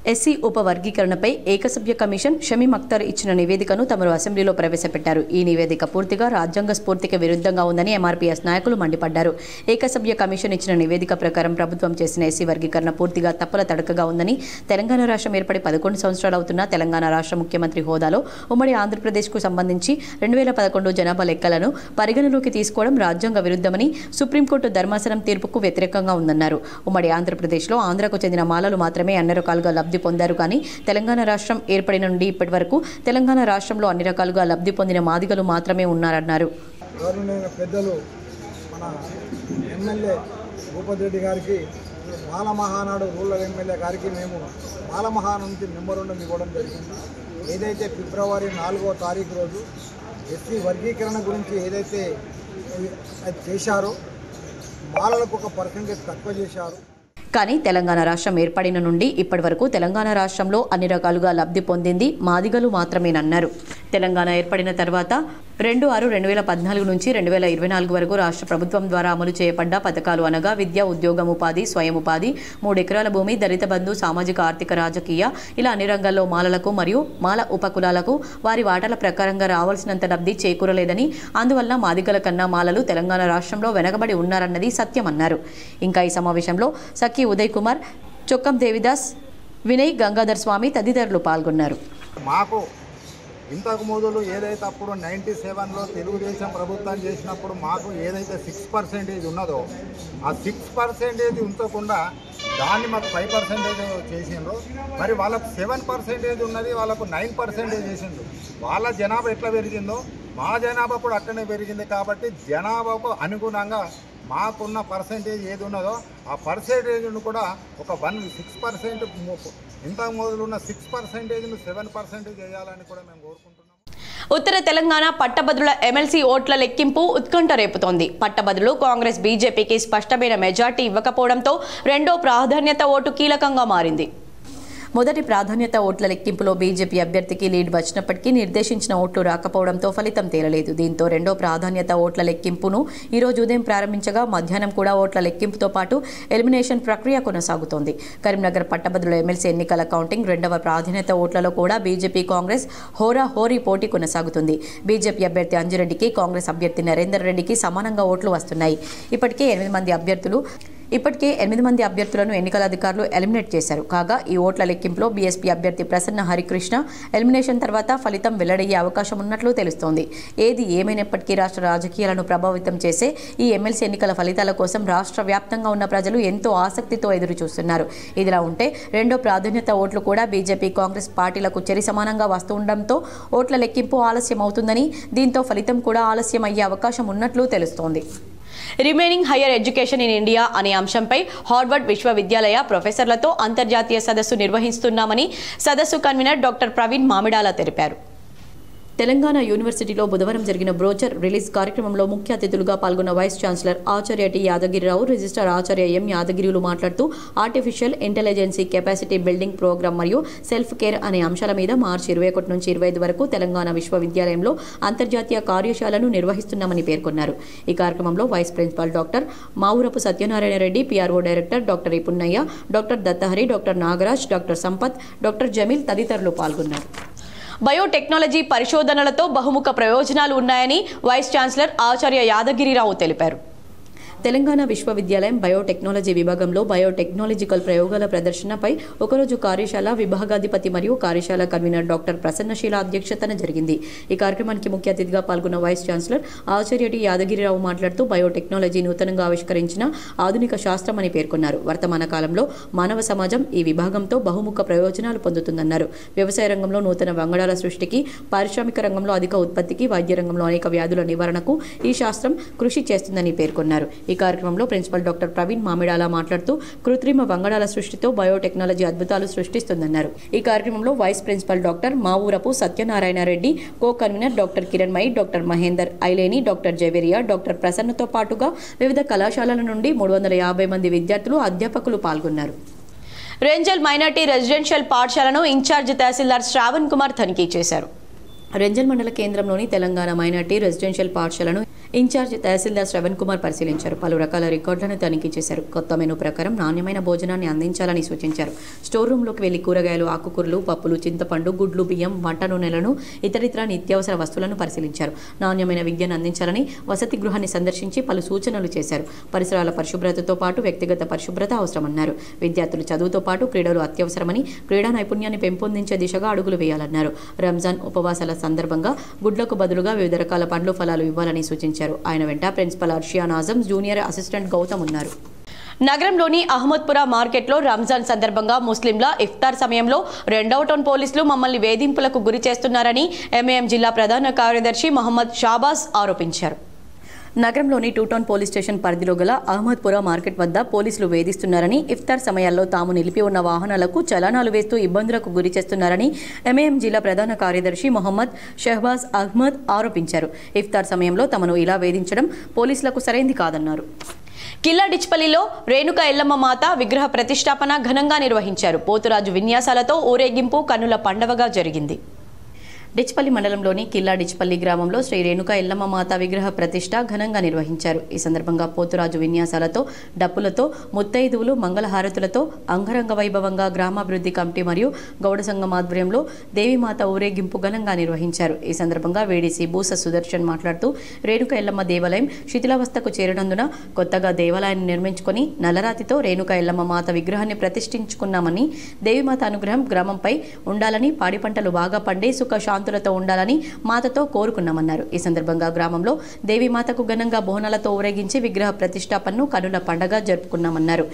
ఎస్సీ ఉపవర్గీకరణపై ఏకసభ్య కమిషన్ షమీం అఖ్తర్ ఇచ్చిన నివేదికను తమరు అసెంబ్లీలో ప్రవేశపెట్టారు. ఈ నివేదిక పూర్తిగా రాజ్యాంగ స్ఫూర్తికి విరుద్ధంగా ఉందని ఎంఆర్పీఎస్ నాయకులు మండిపడ్డారు. ఏకసభ్య కమిషన్ ఇచ్చిన నివేదిక ప్రకారం ప్రభుత్వం చేసిన ఎస్సీ వర్గీకరణ పూర్తిగా తప్పుల తడకగా ఉందని, తెలంగాణ రాష్ట్రం ఏర్పడి 11 సంవత్సరాలు అవుతున్న తెలంగాణ రాష్ట్ర ముఖ్యమంత్రి హోదాలో ఉమ్మడి ఆంధ్రప్రదేశ్కు సంబంధించి 2011 జనాభా లెక్కలను పరిగణలోకి తీసుకోవడం రాజ్యాంగ విరుద్ధమని సుప్రీంకోర్టు ధర్మాసనం తీర్పుకు వ్యతిరేకంగా ఉందన్నారు. ఉమ్మడి ఆంధ్రప్రదేశ్లో ఆంధ్రకు చెందిన మాలలు మాత్రమే అన్ని రకాలుగా లబ్ధి పొందారు కానీ తెలంగాణ రాష్ట్రం ఏర్పడిన నుండి ఇప్పటి వరకు తెలంగాణ రాష్ట్రంలో అన్ని రకాలుగా లబ్ధి పొందిన మాదిగలు మాత్రమే ఉన్నారన్నారు. పెద్దలు మన ఎమ్మెల్యే భూపతి రెడ్డి గారికి, మాల మహానాడు రూరల్ ఎమ్మెల్యే గారికి మేము మాల మహానాడు నుంచి మెమోరాండం ఇవ్వడం జరిగింది. ఏదైతే ఫిబ్రవరి 4వ తారీఖు రోజు ఎస్సీ వర్గీకరణ గురించి ఏదైతే చేశారో మాలలకు ఒక పర్సెంటేజ్ తక్కువ చేశారు. కానీ తెలంగాణ రాష్ట్రం ఏర్పడిన నుండి ఇప్పటి వరకు తెలంగాణ రాష్ట్రంలో అన్ని రకాలుగా లబ్ధి పొందింది మాదిగలు మాత్రమేనన్నారు. తెలంగాణ ఏర్పడిన తర్వాత 26/2014 నుంచి 2024 వరకు రాష్ట్ర ప్రభుత్వం ద్వారా అమలు చేయబడ్డ పథకాలు అనగా విద్య, ఉద్యోగం, ఉపాధి, స్వయం ఉపాధి, 3 ఎకరాల భూమి, దళిత బంధు, సామాజిక, ఆర్థిక, రాజకీయ ఇలా అన్ని రంగాల్లో మాలలకు మరియు మాల ఉపకులాలకు వారి వాటాల ప్రకారంగా రావాల్సినంత లబ్ధి చేకూరలేదని, అందువల్ల మాదిగల కన్నా మాలలు తెలంగాణ రాష్ట్రంలో వెనకబడి ఉన్నారన్నది సత్యమన్నారు. ఇంకా ఈ సమావేశంలో సఖి ఉదయ్ కుమార్, చొక్కం దేవిదాస్, వినయ్, గంగాధర్ స్వామి తదితరులు పాల్గొన్నారు. మాకు ఇంతకు మొదలు ఏదైతే అప్పుడు 97లో తెలుగుదేశం ప్రభుత్వం చేసినప్పుడు మాకు ఏదైతే 6% ఉన్నదో ఆ 6% ఉంచకుండా దాన్ని మాకు 5% చేసిండ్రు. మరి వాళ్ళకు 7% ఉన్నది, వాళ్ళకు 9% చేసిండ్రు. వాళ్ళ జనాభా ఎట్లా పెరిగిందో మా జనాభా కూడా అక్కడనే పెరిగింది. కాబట్టి జనాభాకు అనుగుణంగా మాకున్న పర్సెంటేజ్ ఏది ఉన్నదో ఆ పర్సెంటేజ్ను కూడా ఒక 6% ఇంతకు మొదలు ఉన్న 6%ను 7% చేయాలని కూడా మేము కోరుకుంటున్నాం. ఉత్తర తెలంగాణ పట్టభద్రుల ఎమ్మెల్సీ ఓట్ల లెక్కింపు ఉత్కంఠ రేపుతోంది. పట్టభద్రులు కాంగ్రెస్ బీజేపీకి స్పష్టమైన మెజార్టీ ఇవ్వకపోవడంతో రెండో ప్రాధాన్యత ఓటు కీలకంగా మారింది. మొదటి ప్రాధాన్యత ఓట్ల లెక్కింపులో బీజేపీ అభ్యర్థికి లీడ్ వచ్చినప్పటికీ నిర్దేశించిన ఓట్లు రాకపోవడంతో ఫలితం తేలలేదు. దీంతో రెండో ప్రాధాన్యత ఓట్ల లెక్కింపును ఈరోజు ఉదయం ప్రారంభించగా మధ్యాహ్నం కూడా ఓట్ల లెక్కింపుతో పాటు ఎలిమినేషన్ ప్రక్రియ కొనసాగుతోంది. కరీంనగర్ పట్టభద్రుల ఎమ్మెల్సీ ఎన్నికల కౌంటింగ్ రెండవ ప్రాధాన్యత ఓట్లలో కూడా బీజేపీ కాంగ్రెస్ హోరీ పోటీ కొనసాగుతుంది. బీజేపీ అభ్యర్థి అంజిరెడ్డికి, కాంగ్రెస్ అభ్యర్థి నరేందర్ రెడ్డికి సమానంగా ఓట్లు వస్తున్నాయి. ఇప్పటికే 8 మంది అభ్యర్థులను ఎన్నికల అధికారులు ఎలిమినేట్ చేశారు. కాగా ఈ ఓట్ల లెక్కింపులో బీఎస్పీ అభ్యర్థి ప్రసన్న హరికృష్ణ ఎలిమినేషన్ తర్వాత ఫలితం వెల్లడయ్యే అవకాశం ఉన్నట్లు తెలుస్తోంది. ఏది ఏమైనప్పటికీ రాష్ట్ర రాజకీయాలను ప్రభావితం చేసే ఈ ఎమ్మెల్సీ ఎన్నికల ఫలితాల కోసం రాష్ట్ర వ్యాప్తంగా ఉన్న ప్రజలు ఎంతో ఆసక్తితో ఎదురు చూస్తున్నారు. ఇదిలా ఉంటే రెండో ప్రాధాన్యత ఓట్లు కూడా బీజేపీ, కాంగ్రెస్ పార్టీలకు చెరి సమానంగా వస్తుండటంతో ఓట్ల లెక్కింపు ఆలస్యం అవుతుందని, దీంతో ఫలితం కూడా ఆలస్యం అయ్యే అవకాశం ఉన్నట్లు తెలుస్తోంది. Remaining higher education in India అనే అంశంపై హార్వర్డ్ విశ్వవిద్యాలయ ప్రొఫెసర్లతో అంతర్జాతీయ సదస్సు నిర్వహిస్తున్నామని సదస్సు కన్వీనర్ డాక్టర్ ప్రవీణ్ మామిడాల తెలిపారు. తెలంగాణ యూనివర్సిటీలో బుధవారం జరిగిన బ్రోచర్ రిలీజ్ కార్యక్రమంలో ముఖ్య అతిథులుగా పాల్గొన్న వైస్ ఛాన్సలర్ ఆచార్య టి యాదగిరిరావు, రిజిస్ట్రార్ ఆచార్య ఎం యాదగిరిలు మాట్లాడుతూ artificial intelligence capacity building programme మరియు సెల్ఫ్ కేర్ అనే అంశాల మీద మార్చి 21 నుంచి 25 వరకు తెలంగాణ విశ్వవిద్యాలయంలో అంతర్జాతీయ కార్యశాలను నిర్వహిస్తున్నామని పేర్కొన్నారు. ఈ కార్యక్రమంలో vice principal doctor Mavurapu Satyanarayana Reddy, PRO director doctor Punnaiah, doctor Dattahari, doctor Nagaraj, doctor Sampath, doctor Jameel తదితరులు పాల్గొన్నారు. బయోటెక్నాలజీ పరిశోధనలతో బహుముఖ ప్రయోజనాలు ఉన్నాయని వైస్ ఛాన్సలర్ ఆచార్య యాదగిరిరావు తెలిపారు. తెలంగాణ విశ్వవిద్యాలయం బయోటెక్నాలజీ విభాగంలో బయోటెక్నాలజికల్ ప్రయోగాల ప్రదర్శనపై ఒకరోజు కార్యశాల విభాగాధిపతి మరియు కార్యశాల కన్వీనర్ డాక్టర్ ప్రసన్నశీల అధ్యక్షతన జరిగింది. ఈ కార్యక్రమానికి ముఖ్య అతిథిగా పాల్గొన్న వైస్ ఛాన్సలర్ ఆచార్య టి యాదగిరిరావు మాట్లాడుతూ బయోటెక్నాలజీ నూతనంగా ఆవిష్కరించిన ఆధునిక శాస్త్రమని పేర్కొన్నారు. వర్తమాన కాలంలో మానవ సమాజం ఈ విభాగంతో బహుముఖ ప్రయోజనాలు పొందుతుందన్నారు. వ్యవసాయ రంగంలో నూతన వంగడాల సృష్టికి, పారిశ్రామిక రంగంలో అధిక ఉత్పత్తికి, వైద్య రంగంలో అనేక వ్యాధుల నివారణకు ఈ శాస్త్రం కృషి చేస్తుందని పేర్కొన్నారు. ఈ కార్యక్రమంలో ప్రిన్సిపల్ డాక్టర్ ప్రవీణ్ మామిడాల మాట్లాడుతూ కృత్రిమ వంగడాల సృష్టితో బయోటెక్నాలజీ అద్భుతాలు సృష్టిస్తుందన్నారు. ఈ కార్యక్రమంలో vice principal doctor Mavurapu Satyanarayana Reddy, co convener doctor Kiranmayi, doctor Mahender Aileni, doctor Javeria, doctor ప్రసన్నతో పాటుగా వివిధ కళాశాలల నుండి 350 మంది విద్యార్థులు, అధ్యాపకులు పాల్గొన్నారు. రేంజల్ మైనార్టీ రెసిడెన్షియల్ పాఠశాలను ఇన్ఛార్జ్ తహసీల్దార్ శ్రావణ్ కుమార్ తనిఖీ చేశారు. రెంజల్ మండల కేంద్రంలోని తెలంగాణ మైనార్టీ రెసిడెన్షియల్ పాఠశాలను ఇన్ఛార్జ్ తహసీల్దార్ శ్రవణ్ కుమార్ పరిశీలించారు. పలు రకాల రికార్డులను తనిఖీ చేశారు. కొత్త మెనూ ప్రకారం నాణ్యమైన భోజనాన్ని అందించాలని సూచించారు. స్టోర్ రూమ్లోకి వెళ్లి కూరగాయలు, ఆకుకూరలు, పప్పులు, చింతపండు, గుడ్లు, బియ్యం, వంట నూనెలను, ఇతరితర నిత్యావసర వస్తువులను పరిశీలించారు. నాణ్యమైన విద్యను అందించాలని వసతి గృహాన్ని సందర్శించి పలు సూచనలు చేశారు. పరిసరాల పరిశుభ్రతతో పాటు వ్యక్తిగత పరిశుభ్రత అవసరమన్నారు. విద్యార్థులు చదువుతో పాటు క్రీడలు అత్యవసరమని, క్రీడా నైపుణ్యాన్ని పెంపొందించే దిశగా అడుగులు వేయాలన్నారు. రంజాన్ ఉపవాసాల సందర్భంగా గుడ్లకు బదులుగా వివిధ రకాల పండ్లు, ఫలాలు ఇవ్వాలని సూచించారు. ఆయన వెంట principal Arshiyan Azam, junior assistant Gautam ఉన్నారు. నగరంలోని అహ్మద్పురా మార్కెట్లో రంజాన్ సందర్భంగా ముస్లింల ఇఫ్తార్ సమయంలో 2వ టౌన్ పోలీసులు మమ్మల్ని వేధింపులకు గురి చేస్తున్నారని ఎంఏఎం జిల్లా ప్రధాన కార్యదర్శి మొహమ్మద్ షాబాజ్ ఆరోపించారు. నగరంలోని 2 టౌన్ పోలీస్ స్టేషన్ పరిధిలో గల అహ్మద్పురా మార్కెట్ వద్ద పోలీసులు వేధిస్తున్నారని, ఇఫ్తార్ సమయాల్లో తాము నిలిపి ఉన్న వాహనాలకు చలానాలు వేస్తూ ఇబ్బందులకు గురి చేస్తున్నారని ఎంఏఎం జిల్లా ప్రధాన కార్యదర్శి మొహమ్మద్ షహబాజ్ అహ్మద్ ఆరోపించారు. ఇఫ్తార్ సమయంలో తమను ఇలా వేధించడం పోలీసులకు సరైంది కాదన్నారు. కిల్లా డిచ్పల్లిలో రేణుక ఎల్లమ్మ మాత విగ్రహ ప్రతిష్టాపన ఘనంగా నిర్వహించారు. పోతురాజు విన్యాసాలతో ఊరేగింపు కన్నుల పండవగా జరిగింది. డిచ్పల్లి మండలంలోని కిల్లా డిచ్పల్లి గ్రామంలో శ్రీ రేణుక ఎల్లమ్మ మాత విగ్రహ ప్రతిష్ట ఘనంగా నిర్వహించారు. ఈ సందర్భంగా పోతురాజు విన్యాసాలతో, డప్పులతో, ముత్తైదువులు, మంగళహారతులతో అంగరంగ వైభవంగా గ్రామాభివృద్ధి కమిటీ మరియు గౌడ సంఘం ఆధ్వర్యంలో దేవీమాత ఊరేగింపు ఘనంగా నిర్వహించారు. ఈ సందర్భంగా వేడీసీ బూస సుదర్శన్ మాట్లాడుతూ రేణుక ఎల్లమ్మ దేవాలయం శిథిలావస్థకు చేరినందున కొత్తగా దేవాలయాన్ని నిర్మించుకొని నల్లరాతితో రేణుక ఎల్లమ్మ మాత విగ్రహాన్ని ప్రతిష్ఠించుకున్నామని, దేవీమాత అనుగ్రహం గ్రామంపై ఉండాలని, పాడి పంటలు బాగా పండి సుఖ శాంతులతో ఉండాలని మాతతో కోరుకున్నామన్నారు. ఈ సందర్భంగా గ్రామంలో దేవీమాతకు ఘనంగా బోనాలతో ఊరేగించి విగ్రహ ప్రతిష్టాపనను కనుల పండగ జరుపుకున్నామన్నారు.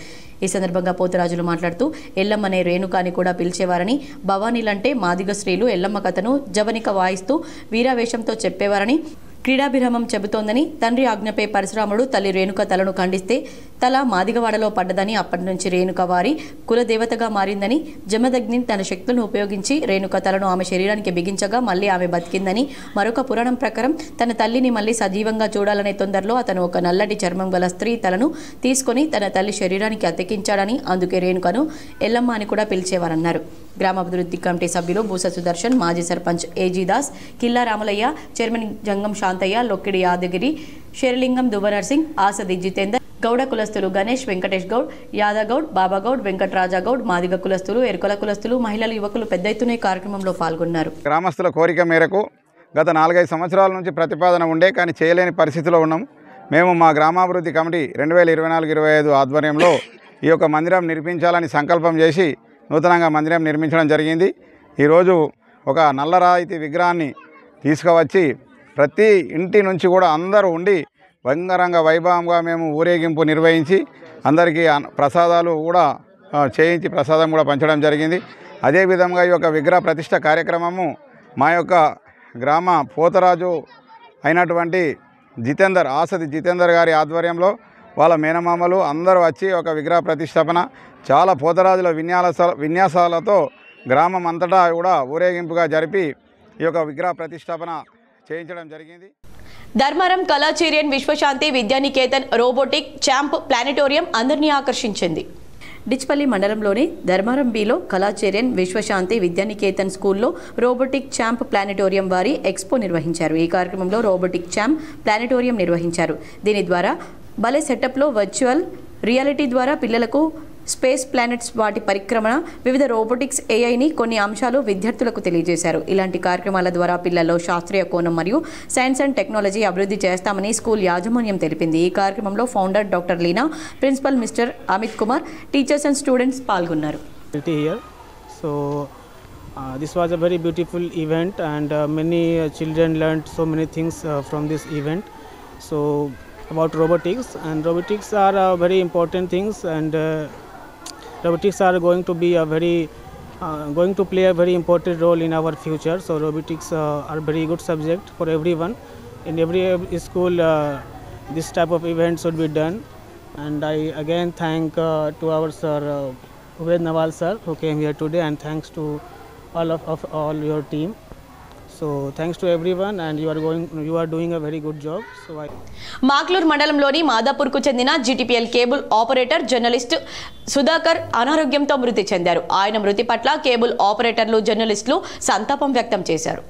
ఈ సందర్భంగా పోతురాజులు మాట్లాడుతూ ఎల్లమ్మనే రేణుక అని కూడా పిలిచేవారని, భవానీలంటే మాదిగ స్త్రీలు ఎల్లమ్మ కథను జవనిక వాయిస్తూ వీరావేశంతో చెప్పేవారని, క్రీడాభిరామం చెబుతోందని, తండ్రి ఆజ్ఞపై పరశురాముడు తల్లి రేణుక తలను ఖండిస్తే తల మాదిగవాడలో పడ్డదని, అప్పటి నుంచి రేణుక వారి కులదేవతగా మారిందని, జమదగ్ని తన శక్తులను ఉపయోగించి రేణుక తలను ఆమె శరీరానికి బిగించగా మళ్ళీ ఆమె బతికిందని, మరొక పురాణం ప్రకారం తన తల్లిని మళ్ళీ సజీవంగా చూడాలనే తొందరలో అతను ఒక నల్లటి చర్మం గల స్త్రీ తలను తీసుకొని తన తల్లి శరీరానికి అతికించాడని, అందుకే రేణుకను ఎల్లమ్మ అని కూడా పిలిచేవారన్నారు. గ్రామాభివృద్ధి కమిటీ సభ్యులు బూస సుదర్శన్, మాజీ సర్పంచ్ ఏజీ దాస్, కిల్లా రామలయ్య, చైర్మన్ జంగం శాంతయ్య, లొక్కిడి యాదగిరి, షేర్లింగం దువ్వనర్సింగ్, ఆసది జితేందర్, గౌడ కులస్తులు గణేష్, వెంకటేష్ గౌడ్, యాదగౌడ్, బాబాగౌడ్, వెంకటరాజాగౌడ్, మాదిగ కులస్తులు, ఎరుకల కులస్తులు, మహిళలు, యువకులు పెద్ద ఎత్తున ఈ కార్యక్రమంలో పాల్గొన్నారు. గ్రామస్తుల కోరిక మేరకు గత 4-5 సంవత్సరాల నుంచి ప్రతిపాదన ఉండే కానీ చేయలేని పరిస్థితిలో ఉన్నాం. మేము మా గ్రామాభివృద్ధి కమిటీ 2024-25 ఆధ్వర్యంలో ఈ యొక్క మందిరం నిర్మించాలని సంకల్పం చేసి నూతనంగా మందిరం నిర్మించడం జరిగింది. ఈరోజు ఒక నల్లరాయితీ విగ్రహాన్ని తీసుకువచ్చి ప్రతి ఇంటి నుంచి కూడా అందరూ ఉండి రంగరంగ వైభవంగా మేము ఊరేగింపు నిర్వహించి అందరికీ ప్రసాదాలు కూడా చేయించి ప్రసాదం కూడా పంచడం జరిగింది. అదేవిధంగా ఈ యొక్క విగ్రహ ప్రతిష్ట కార్యక్రమము మా యొక్క గ్రామ పోతరాజు అయినటువంటి జితేందర్, ఆసది జితేందర్ గారి ఆధ్వర్యంలో వాళ్ళ మేనమామలు అందరూ వచ్చి ఒక విగ్రహ ప్రతిష్టాపన చాలా పోతరాజుల విన్యాసాలతో గ్రామం అంతటా కూడా ఊరేగింపుగా జరిపి ఈ యొక్క విగ్రహ ప్రతిష్టాపన చేయించడం జరిగింది. ధర్మారం కళాచేరియన్ విశ్వశాంతి విద్యానికేతన్ రోబోటిక్ ఛాంప్ ప్లానిటోరియం అందరినీ ఆకర్షించింది. డిచ్పల్లి మండలంలోని ధర్మారం బిలో కళాచేరియన్ విశ్వశాంతి విద్యానికేతన్ స్కూల్లో రోబోటిక్ ఛాంప్ ప్లానిటోరియం వారి ఎక్స్పో నిర్వహించారు. ఈ కార్యక్రమంలో రోబోటిక్ ఛాంప్ ప్లానిటోరియం నిర్వహించారు. దీని ద్వారా భలే సెటప్లో వర్చువల్ రియాలిటీ ద్వారా పిల్లలకు స్పేస్ ప్లానెట్స్, వాటి పరిక్రమణ, వివిధ రోబోటిక్స్, ఏఐని కొన్ని అంశాలు విద్యార్థులకు తెలియజేశారు. ఇలాంటి కార్యక్రమాల ద్వారా పిల్లల్లో శాస్త్రీయ కోణం మరియు సైన్స్ అండ్ టెక్నాలజీ అభివృద్ధి చేస్తామని స్కూల్ యాజమాన్యం తెలిపింది. ఈ కార్యక్రమంలో founder doctor Leena, principal mister Amit Kumar, teachers and students పాల్గొన్నారు. This was a very beautiful event and many children learned so many things from this event. So about robotics, and robotics are very important things, and robotics are going to be going to play a very important role in our future. So robotics are very good subject for everyone. In every school this type of event should be done, and I again thank to our sir Ubaid Nawal sir who came here today, and thanks to all your team. So thanks to everyone, and you are doing a very good job. So Makloor మండలంలోని మాదాపూర్కు చెందిన GTPL cable operator journalist Sudhakar అనారోగ్యంతో మృతి చెందారు. ఆయన మృతి పట్ల cable ఆపరేటర్లు, జర్నలిస్టులు సంతాపం వ్యక్తం చేశారు.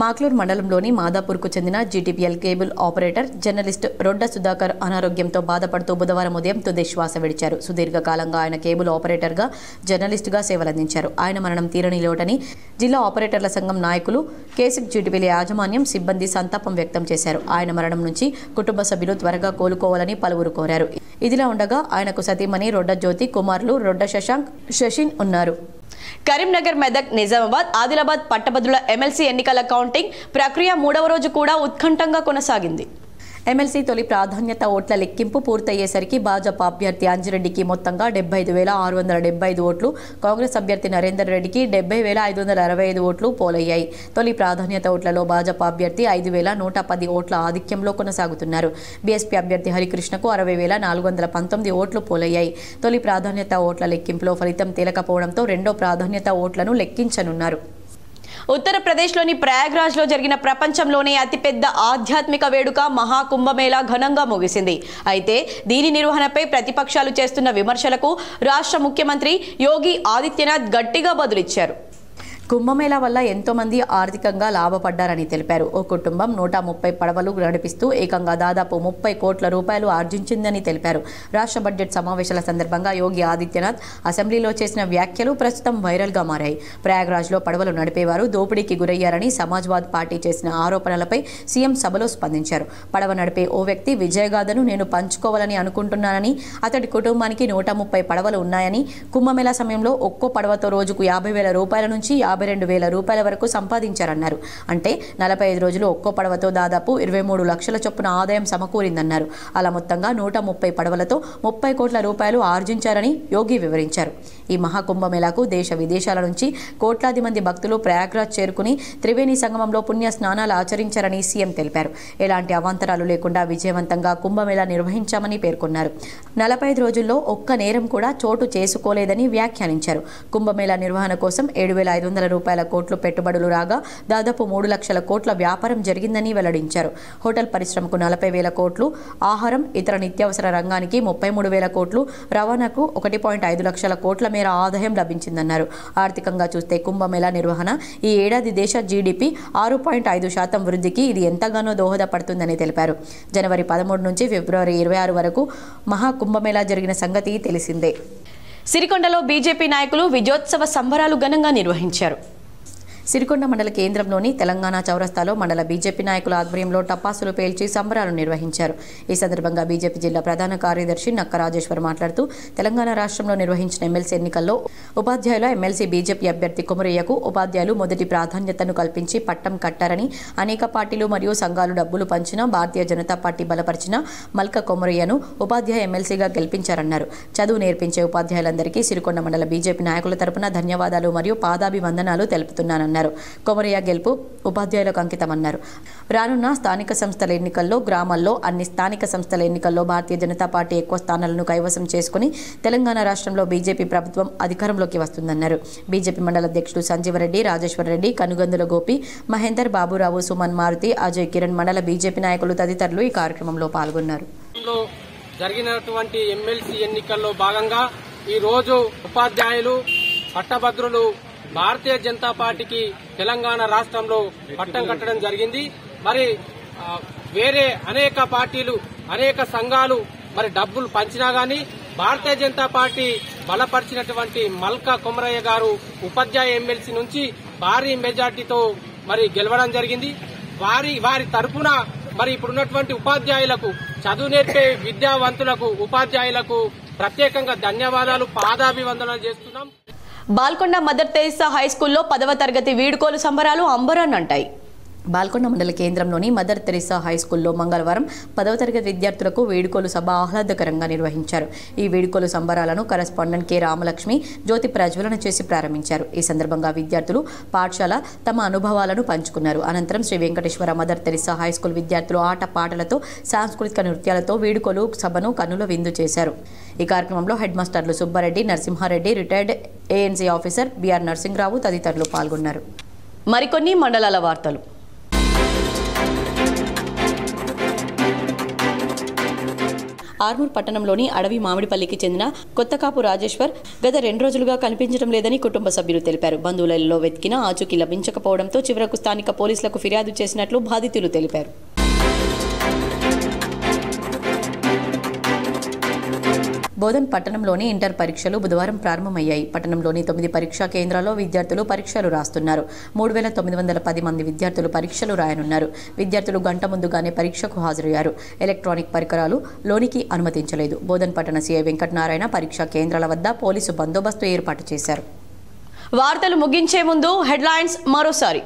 మాక్లూర్ మండలంలోని మాదాపూర్కు చెందిన GTPL cable operator journalist Rodda Sudhakar అనారోగ్యంతో బాధపడుతూ బుధవారం ఉదయం తుది శ్వాస విడిచారు. సుదీర్ఘకాలంగా ఆయన కేబుల్ ఆపరేటర్గా జర్నలిస్టుగా సేవలందించారు. ఆయన మరణం తీరని లోటని జిల్లా ఆపరేటర్ల సంఘం నాయకులు కేసిక్ జీటీపీఎల్ యాజమాన్యం సిబ్బంది సంతాపం వ్యక్తం చేశారు. ఆయన మరణం నుంచి కుటుంబ సభ్యులు త్వరగా కోలుకోవాలని పలువురు కోరారు. ఇదిలా ఉండగా ఆయనకు సతీమణి రొడ్డ జ్యోతి, కుమారులు రొడ్డ శశాంక్, శశిన్ ఉన్నారు. కరీంనగర్, మెదక్, నిజామాబాద్, ఆదిలాబాద్ పట్టభద్రుల ఎమ్మెల్సీ ఎన్నికల కౌంటింగ్ ప్రక్రియ 3వ రోజు కూడా ఉత్కంఠంగా కొనసాగింది. ఎమ్మెల్సీ తొలి ప్రాధాన్యత ఓట్ల లెక్కింపు పూర్తయ్యేసరికి భాజపా అభ్యర్థి అంజిరెడ్డికి మొత్తంగా 75,675 ఓట్లు, కాంగ్రెస్ అభ్యర్థి నరేందర్ రెడ్డికి 70,565 ఓట్లు పోలయ్యాయి. తొలి ప్రాధాన్యత ఓట్లలో భాజపా అభ్యర్థి 5,110 ఓట్ల ఆధిక్యంలో కొనసాగుతున్నారు. బీఎస్పీ అభ్యర్థి హరికృష్ణకు 60,419 ఓట్లు పోలయ్యాయి. తొలి ప్రాధాన్యత ఓట్ల లెక్కింపులో ఫలితం తేలకపోవడంతో రెండో ప్రాధాన్యత ఓట్లను లెక్కించనున్నారు. ఉత్తరప్రదేశ్లోని ప్రయాగ్రాజ్లో జరిగిన ప్రపంచంలోనే అతిపెద్ద ఆధ్యాత్మిక వేడుక మహాకుంభమేళా ఘనంగా ముగిసింది. అయితే దీని నిర్వహణపై ప్రతిపక్షాలు చేస్తున్న విమర్శలకు రాష్ట్ర ముఖ్యమంత్రి యోగి ఆదిత్యనాథ్ గట్టిగా బదులిచ్చారు. కుంభమేళా వల్ల ఎంతో మంది ఆర్థికంగా లాభపడ్డారని తెలిపారు. ఓ కుటుంబం 130 పడవలు నడిపిస్తూ ఏకంగా దాదాపు 30 కోట్ల రూపాయలు ఆర్జించిందని తెలిపారు. రాష్ట్ర బడ్జెట్ సమావేశాల సందర్భంగా యోగి ఆదిత్యనాథ్ అసెంబ్లీలో చేసిన వ్యాఖ్యలు ప్రస్తుతం వైరల్గా మారాయి. ప్రయాగ్రాజ్లో పడవలు నడిపేవారు దోపిడీకి గురయ్యారని సమాజ్వాదీ పార్టీ చేసిన ఆరోపణలపై సీఎం సభలో స్పందించారు. పడవ నడిపే ఓ వ్యక్తి విజయగాథను నేను పంచుకోవాలని అనుకుంటున్నానని, అతడి కుటుంబానికి 130 పడవలు ఉన్నాయని, కుంభమేళా సమయంలో ఒక్కో పడవతో రోజుకు 50,000 రూపాయల నుంచి 52,000 రూపాయల వరకు సంపాదించారన్నారు. అంటే 45 రోజులు ఒక్కో పడవతో దాదాపు 23 లక్షల చొప్పున ఆదాయం సమకూరిందన్నారు. అలా మొత్తంగా 130 పడవలతో 30 కోట్ల రూపాయలు ఆర్జించారని యోగి వివరించారు. ఈ మహాకుంభమేళాకు దేశ విదేశాల నుంచి కోట్లాది మంది భక్తులు ప్రయాగ్రాజ్ చేరుకుని త్రివేణి సంగమంలో పుణ్య స్నానాలు ఆచరించారని సీఎం తెలిపారు. ఎలాంటి అవాంతరాలు లేకుండా విజయవంతంగా కుంభమేళా నిర్వహించామని పేర్కొన్నారు. 45 రోజుల్లో ఒక్క నేరం కూడా చోటు చేసుకోలేదని వ్యాఖ్యానించారు. కుంభమేళా నిర్వహణ కోసం 7,500 రూపాయల కోట్లు పెట్టుబడులు రాగా దాదాపు 3 లక్షల కోట్ల వ్యాపారం జరిగిందని వెల్లడించారు. హోటల్ పరిశ్రమకు 40,000 కోట్లు, ఆహారం, ఇతర నిత్యావసర రంగానికి 33,000 కోట్లు, రవాణాకు 1.5 లక్షల కోట్ల మేర ఆదాయం లభించిందన్నారు. ఆర్థికంగా చూస్తే కుంభమేళా నిర్వహణ ఈ ఏడాది దేశ జీడీపీ 6.5% వృద్ధికి ఇది ఎంతగానో దోహదపడుతుందని తెలిపారు. జనవరి 13 నుంచి ఫిబ్రవరి 26 వరకు మహాకుంభమేళా జరిగిన సంగతి తెలిసిందే. సిరికొండలో బీజేపీ నాయకులు విజయోత్సవ సంబరాలు ఘనంగా నిర్వహించారు. సిరికొండ మండల కేంద్రంలోని తెలంగాణ చౌరస్తాలో మండల బీజేపీ నాయకుల ఆధ్వర్యంలో టపాసులు పేల్చి సంబరాలు నిర్వహించారు. ఈ సందర్భంగా బీజేపీ జిల్లా ప్రధాన కార్యదర్శి నక్క రాజేశ్వర్ మాట్లాడుతూ తెలంగాణ రాష్ట్రంలో నిర్వహించిన ఎమ్మెల్సీ ఎన్నికల్లో ఉపాధ్యాయుల ఎమ్మెల్సీ బీజేపీ అభ్యర్థి కొమరయ్యకు ఉపాధ్యాయులు మొదటి ప్రాధాన్యతను కల్పించి పట్టం కట్టారని, అనేక పార్టీలు మరియు సంఘాలు డబ్బులు పంచినా భారతీయ జనతా పార్టీ బలపరిచిన మల్క కొమరయ్యను ఉపాధ్యాయ ఎమ్మెల్సీగా గెలిపించారన్నారు. చదువు నేర్పించే ఉపాధ్యాయులందరికీ సిరికొండ మండల బీజేపీ నాయకుల తరపున ధన్యవాదాలు మరియు పాదాభివందనాలు తెలుపుతున్నానన్నారు. కొమరయ్య గెలుపు ఉపాధ్యాయులకు అంకితమన్నారు. రానున్న స్థానిక సంస్థల ఎన్నికల్లో గ్రామాల్లో అన్ని స్థానిక సంస్థల ఎన్నికల్లో భారతీయ జనతా పార్టీ ఎక్కువ స్థానాలను కైవసం చేసుకుని తెలంగాణ రాష్ట్రంలో బీజేపీ ప్రభుత్వం అధికారంలోకి వస్తుందన్నారు. బీజేపీ మండల అధ్యక్షుడు సంజీవరెడ్డి, రాజేశ్వర రెడ్డి, కనుగందుల గోపి, మహేందర్, బాబురావు, సుమన్, మారుతి, అజయ్, కిరణ్, మండల బీజేపీ నాయకులు తదితరులు ఈ కార్యక్రమంలో పాల్గొన్నారు. జరిగినటువంటి ఎమ్మెల్సీ ఎన్నికల్లో భాగంగా ఈ రోజు ఉపాధ్యాయులు, పట్టభద్రులు భారతీయ జనతా పార్టీకి తెలంగాణ రాష్ట్రంలో పట్టం కట్టడం జరిగింది. మరి వేరే అనేక పార్టీలు, అనేక సంఘాలు మరి డబ్బులు పంచినా గానీ భారతీయ జనతా పార్టీ బలపరిచినటువంటి మల్క కొమరయ్య గారు ఉపాధ్యాయ ఎమ్మెల్సీ నుంచి భారీ మెజార్టీతో మరి గెలవడం జరిగింది. వారి తరఫున మరి ఇప్పుడున్నటువంటి ఉపాధ్యాయులకు, చదువు నేర్పే విద్యావంతులకు, ఉపాధ్యాయులకు ప్రత్యేకంగా ధన్యవాదాలు, పాదాభివందనాలు చేస్తున్నాం. బాల్కొండ మదర్ తెరీసా హైస్కూల్లో 10వ తరగతి వీడ్కోలు సంబరాలు అంబరాన్నంటాయి. బాల్కొండ మండల కేంద్రంలోని మదర్ తెరీసా హైస్కూల్లో మంగళవారం 10వ తరగతి విద్యార్థులకు వేడుకోలు సభ ఆహ్లాదకరంగా నిర్వహించారు. ఈ వేడుకోలు సంబరాలను కరెస్పాండెంట్ కె రామలక్ష్మి జ్యోతి ప్రజ్వలన చేసి ప్రారంభించారు. ఈ సందర్భంగా విద్యార్థులు పాఠశాల తమ అనుభవాలను పంచుకున్నారు. అనంతరం Sri Venkateswara Mother Teresa high school విద్యార్థులు ఆట పాటలతో, సాంస్కృతిక నృత్యాలతో వేడుకోలు సభను కన్నుల విందు చేశారు. ఈ కార్యక్రమంలో హెడ్ మాస్టర్లు Subbareddy, Narasimhareddy, retired ANC officer B R Narasimharao తదితరులు పాల్గొన్నారు. మరికొన్ని మండలాల వార్తలు. ఆర్మూర్ పట్టణంలోని అడవి మామిడిపల్లికి చెందిన కొత్తకాపు రాజేశ్వర్ గత 2 రోజులుగా కనిపించడం లేదని కుటుంబ సభ్యులు తెలిపారు. బంధువులలో వెతికినా ఆచూకీ లభించకపోవడంతో చివరకు స్థానిక పోలీసులకు ఫిర్యాదు చేసినట్లు బాధితులు తెలిపారు. బోధన్ పట్టణంలోని ఇంటర్ పరీక్షలు బుధవారం ప్రారంభమయ్యాయి. పట్టణంలోని 9 పరీక్షా కేంద్రాల్లో విద్యార్థులు పరీక్షలు రాస్తున్నారు. 3910 మంది విద్యార్థులు పరీక్షలు రాయనున్నారు. విద్యార్థులు గంట ముందుగానే పరీక్షకు హాజరయ్యారు. ఎలక్ట్రానిక్ పరికరాలు లోనికి అనుమతించలేదు. బోధన్ పట్టణ సీఐ వెంకటనారాయణ పరీక్షా కేంద్రాల వద్ద పోలీసు బందోబస్తు ఏర్పాటు చేశారు. వార్తలు ముగించే ముందు హెడ్లైన్స్ మరోసారి.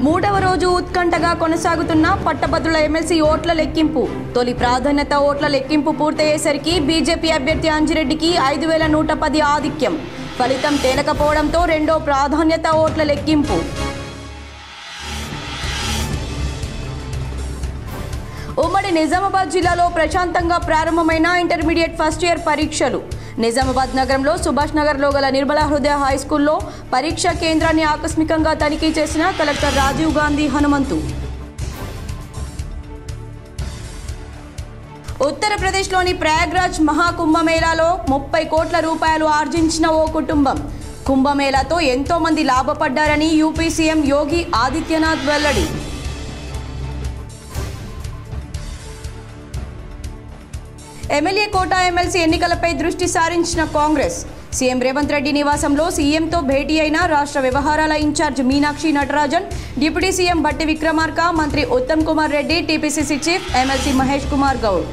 మూడవ రోజు ఉత్కంఠగా కొనసాగుతున్న పట్టభద్రుల ఎమ్మెల్సీ ఓట్ల లెక్కింపు. తొలి ప్రాధాన్యత ఓట్ల లెక్కింపు పూర్తయ్యేసరికి బీజేపీ అభ్యర్థి అంజిరెడ్డికి 5110 ఆధిక్యం. ఫలితం తేలకపోవడంతో రెండో ప్రాధాన్యత ఓట్ల లెక్కింపు. ఉమ్మడి నిజామాబాద్ జిల్లాలో ప్రశాంతంగా ప్రారంభమైన ఇంటర్మీడియట్ ఫస్ట్ ఇయర్ పరీక్షలు. నిజామాబాద్ నగరంలో సుభాష్ నగర్లో గల నిర్మల హృదయ హైస్కూల్లో పరీక్షా కేంద్రాన్ని ఆకస్మికంగా తనిఖీ చేసిన కలెక్టర్ రాజీవ్ గాంధీ హనుమంతు. ఉత్తరప్రదేశ్లోని ప్రయాగ్రాజ్ మహాకుంభమేళాలో 30 కోట్ల రూపాయలు ఆర్జించిన ఓ కుటుంబం. కుంభమేళాతో ఎంతో మంది లాభపడ్డారని యూపీ సీఎం యోగి ఆదిత్యనాథ్ వెల్లడి. ఎమ్మెల్యే కోటా ఎమ్మెల్సీ ఎన్నికలపై దృష్టి సారించిన కాంగ్రెస్. సీఎం రేవంత్ రెడ్డి నివాసంలో సీఎంతో భేటీ అయిన రాష్ట్ర వ్యవహారాల in-charge Meenakshi Natarajan, deputy CM Bhatti Vikramarka, మంత్రి Uttam Kumar Reddy, TPCC chief MLC Mahesh Kumar Goud.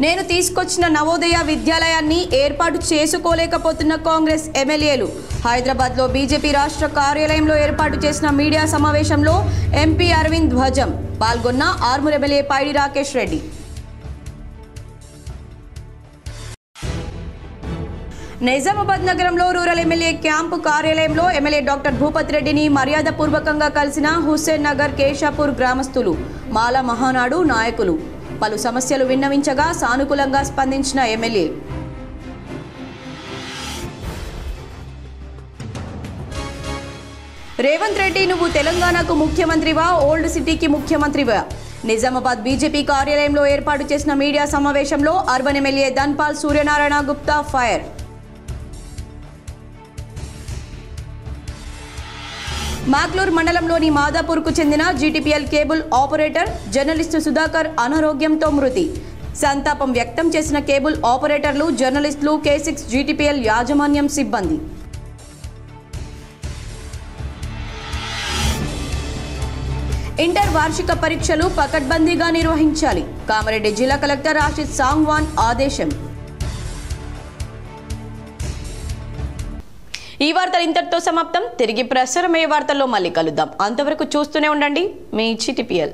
నేను తీసుకొచ్చిన నవోదయ విద్యాలయాన్ని ఏర్పాటు చేసుకోలేకపోతున్న కాంగ్రెస్ ఎమ్మెల్యేలు. హైదరాబాద్లో బీజేపీ రాష్ట్ర కార్యాలయంలో ఏర్పాటు చేసిన మీడియా సమావేశంలో ఎంపీ అరవింద్ ధ్వజం. పాల్గొన్న ఆర్మూర్ ఎమ్మెల్యే పైడి రాకేష్ రెడ్డి. నిజామాబాద్ నగరంలో రూరల్ ఎమ్మెల్యే క్యాంపు కార్యాలయంలో ఎమ్మెల్యే డాక్టర్ భూపత్ రెడ్డిని మర్యాదపూర్వకంగా కలిసిన హుస్సేన్ నగర్ కేశాపూర్ గ్రామస్తులు, మాల మహానాడు నాయకులు. పలు సమస్యలు విన్నవించగా సానుకూలంగా స్పందించిన ఎమ్మెల్యే. రేవంత్ రెడ్డి, నువ్వు తెలంగాణకు ముఖ్యమంత్రివా, ఓల్డ్ సిటీకి ముఖ్యమంత్రివా? నిజామాబాద్ బీజేపీ కార్యాలయంలో ఏర్పాటు చేసిన మీడియా సమావేశంలో urban MLA Dhanpal Suryanarayana Gupta fire. Makloor మండలంలోని మాదాపూర్కు చెందిన GTPL cable operator journalist Sudhakar అనారోగ్యంతో మృతి. సంతాపం వ్యక్తం చేసిన కేబుల్ ఆపరేటర్లు, జర్నలిస్టులు, K6 జీటీపీఎల్ యాజమాన్యం సిబ్బంది. ఇంటర్ వార్షిక పరీక్షలు పకడ్బందీగా నిర్వహించాలి. కామారెడ్డి జిల్లా కలెక్టర్ ఆశిత్ సాంగ్వాన్ ఆదేశం. ఈ వార్తలు ఇంతటితో సమాప్తం. తిరిగి ప్రసారమయ్యే వార్తల్లో మళ్ళీ కలుద్దాం. అంతవరకు చూస్తూనే ఉండండి మీ GTPL.